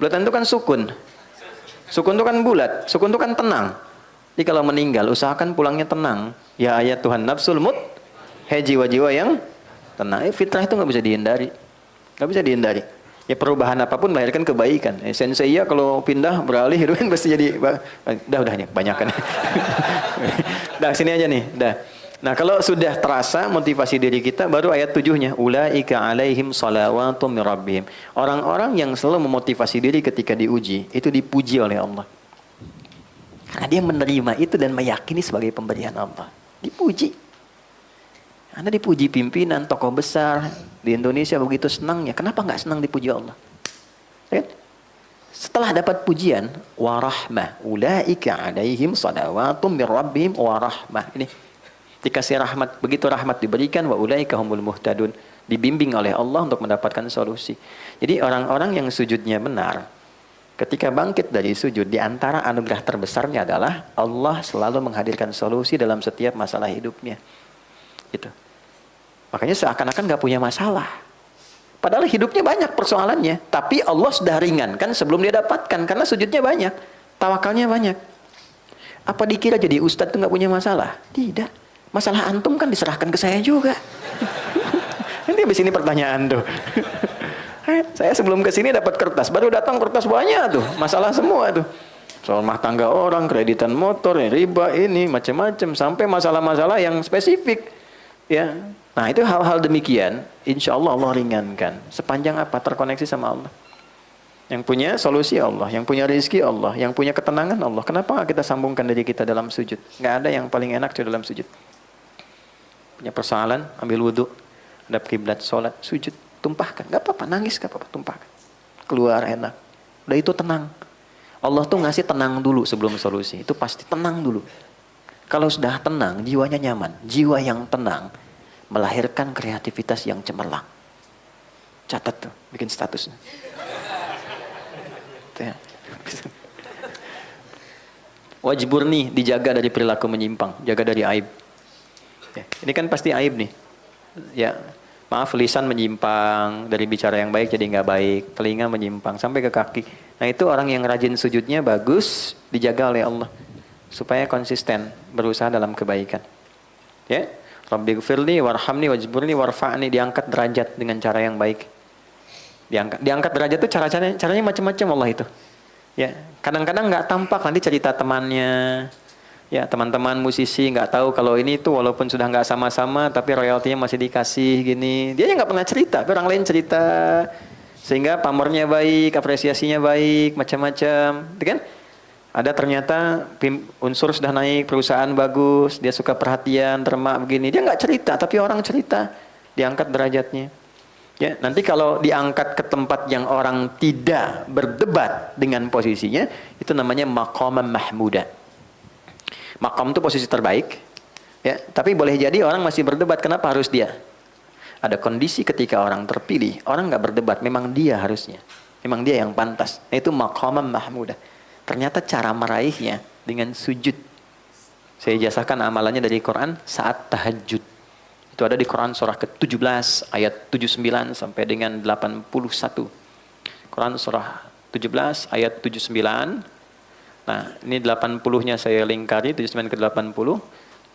Bulatan itu kan sukun. Sukun itu kan bulat, sukun itu kan tenang. Jadi kalau meninggal usahakan pulangnya tenang. Ya ayat Tuhan nafsul mut, jiwa-jiwa yang tenang. Fitrah itu nggak bisa dihindari, nggak bisa dihindari. Ya perubahan apapun melahirkan kebaikan. Sensei ya kalau pindah beralih itu kan pasti jadi udah banyak kan. Dah sini aja nih, dah. Nah, kalau sudah terasa motivasi diri kita baru ayat 7-nya ulaika alaihim salawatum mir rabbihim. Orang-orang yang selalu memotivasi diri ketika diuji, itu dipuji oleh Allah. Karena dia menerima itu dan meyakini sebagai pemberian Allah. Dipuji. Anda dipuji pimpinan, tokoh besar di Indonesia begitu senangnya. Kenapa nggak senang dipuji Allah? Kan? Setelah dapat pujian, warahmah, ulaika alaihim salawatum mir rabbihim warahmah. Ini dikasih rahmat, begitu rahmat diberikan, wa ulaika humul muhtadun, dibimbing oleh Allah untuk mendapatkan solusi. Jadi orang-orang yang sujudnya benar, ketika bangkit dari sujud, di antara anugerah terbesarnya adalah Allah selalu menghadirkan solusi dalam setiap masalah hidupnya. Gitu. Makanya seakan-akan nggak punya masalah. Padahal hidupnya banyak persoalannya. Tapi Allah sudah ringankan sebelum dia dapatkan. Karena sujudnya banyak. Tawakalnya banyak. Apa dikira jadi ustadz itu nggak punya masalah? Tidak. Masalah antum kan diserahkan ke saya juga. Nanti habis ini pertanyaan tuh. Saya sebelum ke sini dapat kertas. Baru datang kertas banyak tuh. Masalah semua tuh. Soal rumah tangga orang, kreditan motor, riba ini, macam-macam. Sampai masalah-masalah yang spesifik. Ya, nah itu hal-hal demikian, insya Allah Allah ringankan. Sepanjang apa? Terkoneksi sama Allah. Yang punya solusi Allah, yang punya rezeki Allah, yang punya ketenangan Allah. Kenapa nggak kita sambungkan diri kita dalam sujud? Nggak ada yang paling enak dalam sujud. Punya persoalan, ambil wudhu, hadap kiblat, sholat, sujud, tumpahkan. Nggak apa-apa, nangis nggak apa-apa, tumpahkan. Keluar enak. Udah itu tenang. Allah tuh ngasih tenang dulu sebelum solusi. Itu pasti tenang dulu. Kalau sudah tenang, jiwanya nyaman. Jiwa yang tenang melahirkan kreativitas yang cemerlang. Catat tuh, bikin status. Wajibur nih, dijaga dari perilaku menyimpang, jaga dari aib. Ya, ini kan pasti aib nih. Ya, maaf, lisan menyimpang, dari bicara yang baik jadi nggak baik, telinga menyimpang sampai ke kaki. Nah itu orang yang rajin sujudnya bagus, dijaga oleh Allah. Supaya konsisten berusaha dalam kebaikan. Ya, Rabbighfirli warhamni wajburni warfa'ni, diangkat derajat dengan cara yang baik. Diangkat derajat itu caranya macam-macam Allah itu. Ya, kadang-kadang nggak tampak, nanti cerita temannya. Ya, teman-teman musisi nggak tahu kalau ini tuh walaupun sudah nggak sama-sama tapi royaltinya masih dikasih gini. Dia nggak pernah cerita, tapi orang lain cerita. Sehingga pamornya baik, apresiasinya baik, macam-macam, gitu kan? Ada ternyata unsur sudah naik, perusahaan bagus, dia suka perhatian, termak begini. Dia nggak cerita, tapi orang cerita, diangkat derajatnya. Ya, nanti kalau diangkat ke tempat yang orang tidak berdebat dengan posisinya, itu namanya maqaman mahmuda. Maqam itu posisi terbaik, ya. Tapi boleh jadi orang masih berdebat, kenapa harus dia? Ada kondisi ketika orang terpilih, orang nggak berdebat, memang dia harusnya, memang dia yang pantas. Nah, itu maqaman mahmuda. Ternyata cara meraihnya dengan sujud. Saya jasakan amalannya dari Quran saat tahajud. Itu ada di Quran surah ke-17 ayat 79 sampai dengan 81. Quran surah 17 ayat 79. Nah, ini 80-nya saya lingkari, 79 ke 80.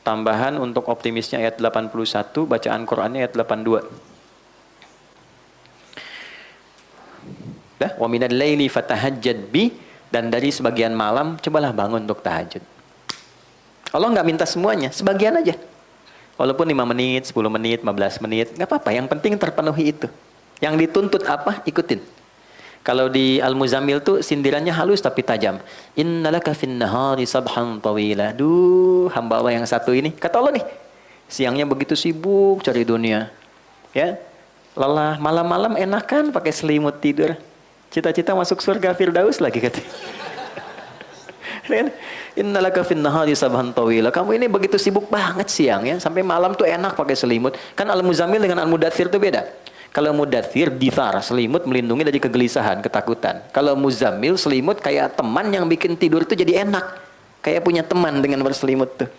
Tambahan untuk optimisnya ayat 81, bacaan Qurannya ayat 82. Dah, wa minal laili fatahajjad bi, dan dari sebagian malam cobalah bangun untuk tahajud. Allah nggak minta semuanya, sebagian aja. Walaupun 5 menit, 10 menit, 15 menit, nggak apa-apa. Yang penting terpenuhi itu. Yang dituntut apa? Ikutin. Kalau di Al-Muzammil tuh sindirannya halus tapi tajam. Innalaka fin nahari sabhan tawila. Duh, hamba Allah yang satu ini. Kata Allah nih, siangnya begitu sibuk cari dunia. Ya, lelah, malam-malam enakan pakai selimut tidur. Cita-cita masuk surga Firdaus lagi katanya. Innalaka fin nahari sabhan tawila. Kamu ini begitu sibuk banget siang ya, sampai malam tuh enak pakai selimut. Kan Al-Muzammil dengan Al-Mudaththir itu beda. Kalau Mudaththir dithar, selimut melindungi dari kegelisahan, ketakutan. Kalau Muzammil selimut kayak teman yang bikin tidur itu jadi enak. Kayak punya teman dengan berselimut tuh.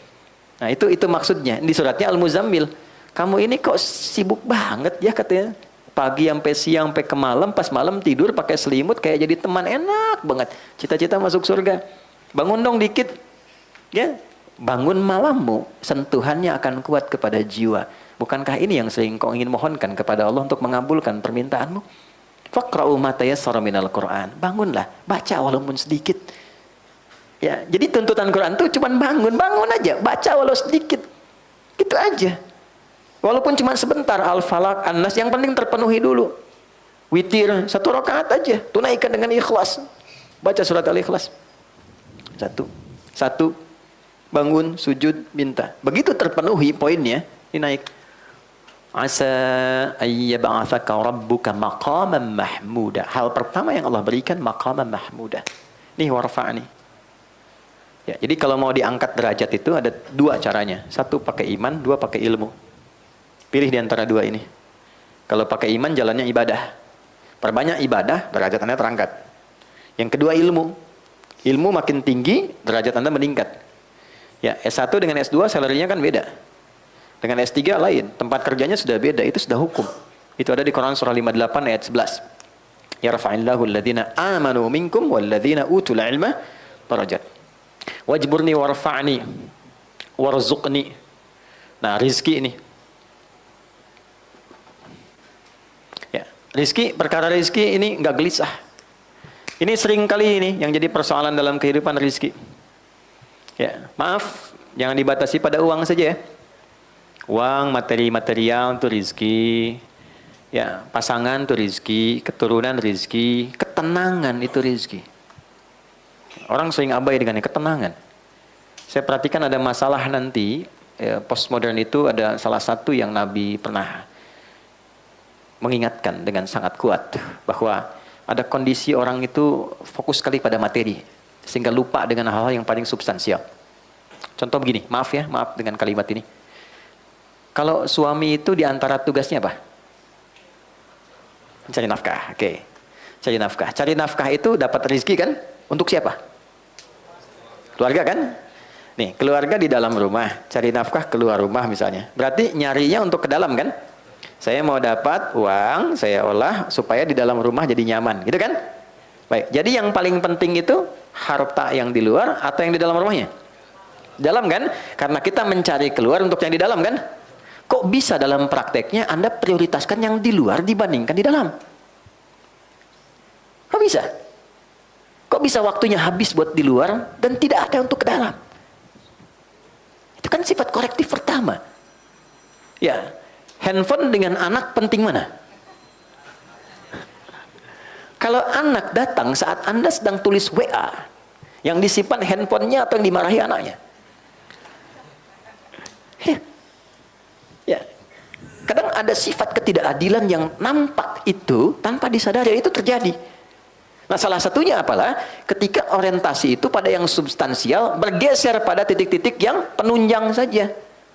Nah, itu maksudnya. Di suratnya Al-Muzammil. Kamu ini kok sibuk banget ya katanya. Pagi sampai siang sampai ke malam, pas malam tidur pakai selimut kayak jadi teman, enak banget. Cita-cita masuk surga. Bangun dong dikit. Ya, bangun malammu, sentuhannya akan kuat kepada jiwa. Bukankah ini yang sering kau ingin mohonkan kepada Allah untuk mengabulkan permintaanmu? Faqra'u ma tayassara minal Qur'an. Bangunlah, baca walaupun sedikit. Ya, jadi tuntutan Quran itu cuma bangun aja, baca walau sedikit. Gitu aja. Walaupun cuma sebentar, Al-Falaq, An-Nas, yang penting terpenuhi dulu. Witir, 1 rakaat aja, tunaikan dengan ikhlas. Baca surat Al-Ikhlas. Satu, bangun, sujud, minta. Begitu terpenuhi poinnya, ini naik. Asa ayyab'atsaka rabbuka maqaman mahmuda. Hal pertama yang Allah berikan maqaman mahmuda. Nih warfa'ni. Ya, jadi kalau mau diangkat derajat itu ada 2 caranya. 1 pakai iman, 2 pakai ilmu. Pilih di antara 2 ini. Kalau pakai iman jalannya ibadah. Perbanyak ibadah, derajat Anda terangkat. Yang kedua ilmu. Ilmu makin tinggi, derajat Anda meningkat. Ya, S1 dengan S2 salarinya kan beda. Dengan S3 lain, tempat kerjanya sudah beda, itu sudah hukum. Itu ada di Quran surah 58 ayat 11. Yarfa'illahu alladhina amanu minkum walladhina utul ilma darajat. Wajburni warfa'ni warzuqni. Nah, rizki ini. Ya, rizki, perkara rizki ini enggak gelisah. Ini sering kali ini yang jadi persoalan dalam kehidupan rizki. Ya, maaf, jangan dibatasi pada uang saja ya. Uang, materi-material itu rizki. Ya, pasangan itu rizki, keturunan rizki, ketenangan itu rizki. Orang sering abai dengan ketenangan. Saya perhatikan ada masalah nanti, ya, postmodern itu ada salah satu yang Nabi pernah mengingatkan dengan sangat kuat bahwa ada kondisi orang itu fokus sekali pada materi sehingga lupa dengan hal-hal yang paling substansial. Contoh begini, maaf dengan kalimat ini. Kalau suami itu diantara tugasnya apa? Cari nafkah, oke. Cari nafkah. Cari nafkah itu dapat rezeki kan? Untuk siapa? Keluarga kan? Nih, keluarga di dalam rumah, cari nafkah keluar rumah misalnya. Berarti nyarinya untuk ke dalam kan? Saya mau dapat uang, saya olah supaya di dalam rumah jadi nyaman, gitu kan? Baik, jadi yang paling penting itu harta yang di luar atau yang di dalam rumahnya? Dalam kan? Karena kita mencari keluar untuk yang di dalam kan? Kok bisa dalam prakteknya Anda prioritaskan yang di luar dibandingkan di dalam? Kok bisa? Kok bisa waktunya habis buat di luar dan tidak ada untuk ke dalam? Itu kan sifat korektif pertama. Ya, handphone dengan anak penting mana? Kalau anak datang saat Anda sedang tulis WA, yang disimpan handphonenya atau yang dimarahi anaknya? Ya. Kadang ada sifat ketidakadilan yang nampak itu tanpa disadari, itu terjadi. Nah, salah satunya apalah ketika orientasi itu pada yang substansial bergeser pada titik-titik yang penunjang saja.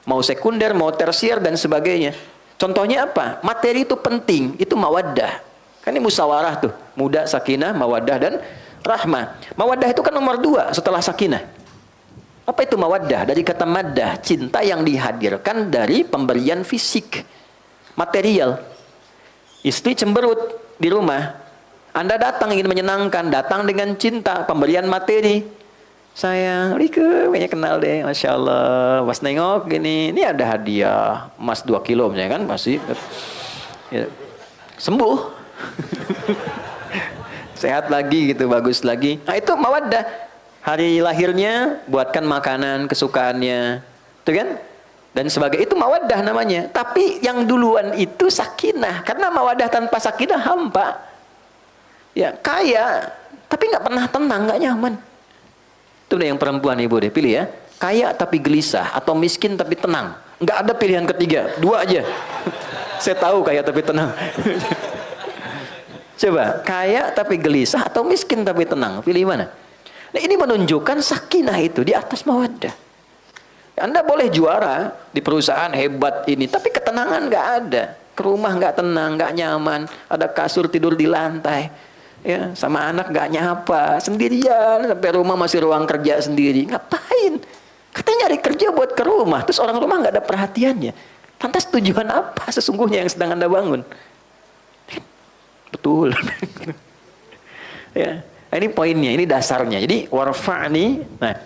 Mau sekunder, mau tersier dan sebagainya. Contohnya apa? Materi itu penting, itu mawaddah. Kan ini musyawarah tuh, muda, sakinah, mawaddah dan rahmah. Mawaddah itu kan nomor 2 setelah sakinah. Apa itu mawaddah? Dari kata maddah, cinta yang dihadirkan dari pemberian fisik, material. Istri cemberut di rumah. Anda datang ingin menyenangkan, datang dengan cinta, pemberian materi. Sayang, Rike, banyak kenal deh, Masya Allah. Pas nengok gini, ini ada hadiah emas 2 kilo misalnya kan, masih ya, sembuh. Sehat lagi gitu, bagus lagi. Nah itu mawaddah. Hari lahirnya, buatkan makanan kesukaannya. Itu kan? Dan sebagai itu mawaddah namanya. Tapi yang duluan itu sakinah. Karena mawaddah tanpa sakinah hampa. Ya, kaya, tapi nggak pernah tenang, nggak nyaman. Itu yang perempuan ibu deh, pilih ya. Kaya tapi gelisah, atau miskin tapi tenang. Nggak ada pilihan ketiga, 2 aja. Saya tahu kaya tapi tenang. Coba, kaya tapi gelisah, atau miskin tapi tenang. Pilih mana? Nah, ini menunjukkan sakinah itu di atas mawaddah. Anda boleh juara di perusahaan hebat ini, tapi ketenangan nggak ada. Ke rumah nggak tenang, nggak nyaman. Ada kasur tidur di lantai. Ya, sama anak gak nyapa, sendirian, sampai rumah masih ruang kerja sendiri. Ngapain? Katanya nyari kerja buat ke rumah, terus orang rumah gak ada perhatiannya. Lantas tujuan apa sesungguhnya yang sedang Anda bangun? Betul. Ya, ini poinnya, ini dasarnya. Jadi warfa'ni, nah,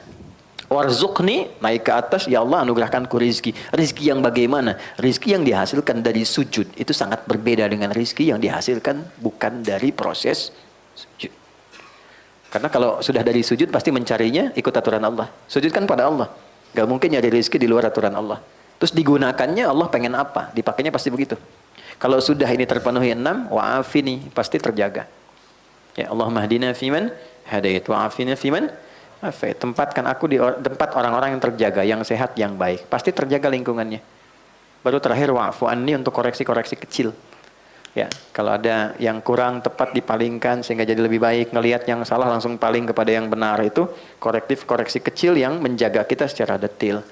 warzuqni, naik ke atas, ya Allah anugerahkanku rizki. Rizki yang bagaimana? Rizki yang dihasilkan dari sujud itu sangat berbeda dengan rizki yang dihasilkan bukan dari proses sujud. Karena kalau sudah dari sujud pasti mencarinya ikut aturan Allah. Sujud kan pada Allah. Gak mungkin nyari rizki di luar aturan Allah. Terus digunakannya Allah pengen apa? Dipakainya pasti begitu. Kalau sudah ini terpenuhi 6, wa'afini, pasti terjaga. Ya Allahumma hdina fiman hadait wa'afina fiman afait. Tempatkan aku di tempat orang-orang yang terjaga, yang sehat, yang baik. Pasti terjaga lingkungannya. Baru terakhir wa'fu anni untuk koreksi-koreksi kecil. Ya, kalau ada yang kurang tepat dipalingkan sehingga jadi lebih baik, ngelihat yang salah langsung paling kepada yang benar, itu korektif koreksi kecil yang menjaga kita secara detail.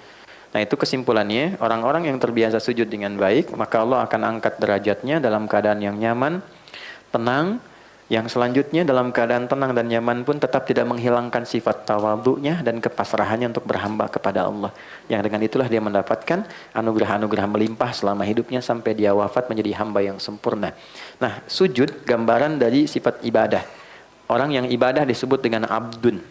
Nah, itu kesimpulannya, orang-orang yang terbiasa sujud dengan baik, maka Allah akan angkat derajatnya dalam keadaan yang nyaman, tenang. Yang selanjutnya dalam keadaan tenang dan nyaman pun tetap tidak menghilangkan sifat tawadhu'nya dan kepasrahannya untuk berhamba kepada Allah. Yang dengan itulah dia mendapatkan anugerah-anugerah melimpah selama hidupnya sampai dia wafat menjadi hamba yang sempurna. Nah, sujud gambaran dari sifat ibadah. Orang yang ibadah disebut dengan abdun.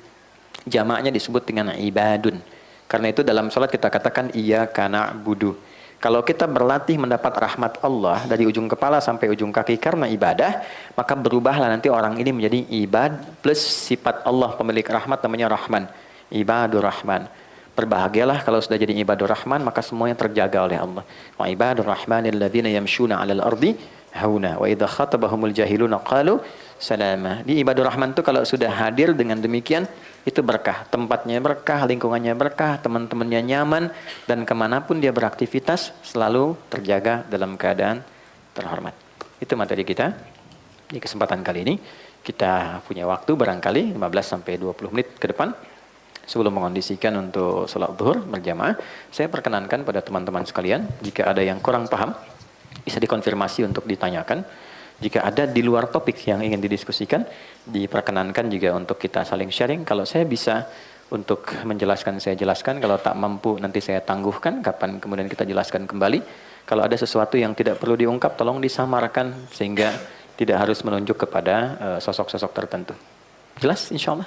Jamaknya disebut dengan ibadun. Karena itu dalam salat kita katakan iyyaka na'budu. Kalau kita berlatih mendapat rahmat Allah dari ujung kepala sampai ujung kaki karena ibadah, maka berubahlah nanti orang ini menjadi ibad plus sifat Allah pemilik rahmat namanya Rahman. Ibadur Rahman. Berbahagialah kalau sudah jadi ibadur Rahman, maka semuanya terjaga oleh Allah. Wa ibadur Rahmanil ladzina yamshuna 'alal ardi hauna wa idza khatabahumul jahiluna qalu salama. Di ibadur Rahman itu kalau sudah hadir dengan demikian, itu berkah, tempatnya berkah, lingkungannya berkah, teman-temannya nyaman, dan kemanapun dia beraktivitas selalu terjaga dalam keadaan terhormat. Itu materi kita di kesempatan kali ini. Kita punya waktu barangkali 15-20 menit ke depan sebelum mengondisikan untuk sholat zuhur berjamaah. Saya perkenankan pada teman-teman sekalian, jika ada yang kurang paham bisa dikonfirmasi untuk ditanyakan. Jika ada di luar topik yang ingin didiskusikan, diperkenankan juga untuk kita saling sharing. Kalau saya bisa untuk menjelaskan, saya jelaskan. Kalau tak mampu, nanti saya tangguhkan. Kapan kemudian kita jelaskan kembali. Kalau ada sesuatu yang tidak perlu diungkap, tolong disamarkan. Sehingga tidak harus menunjuk kepada sosok-sosok tertentu. Jelas insya Allah?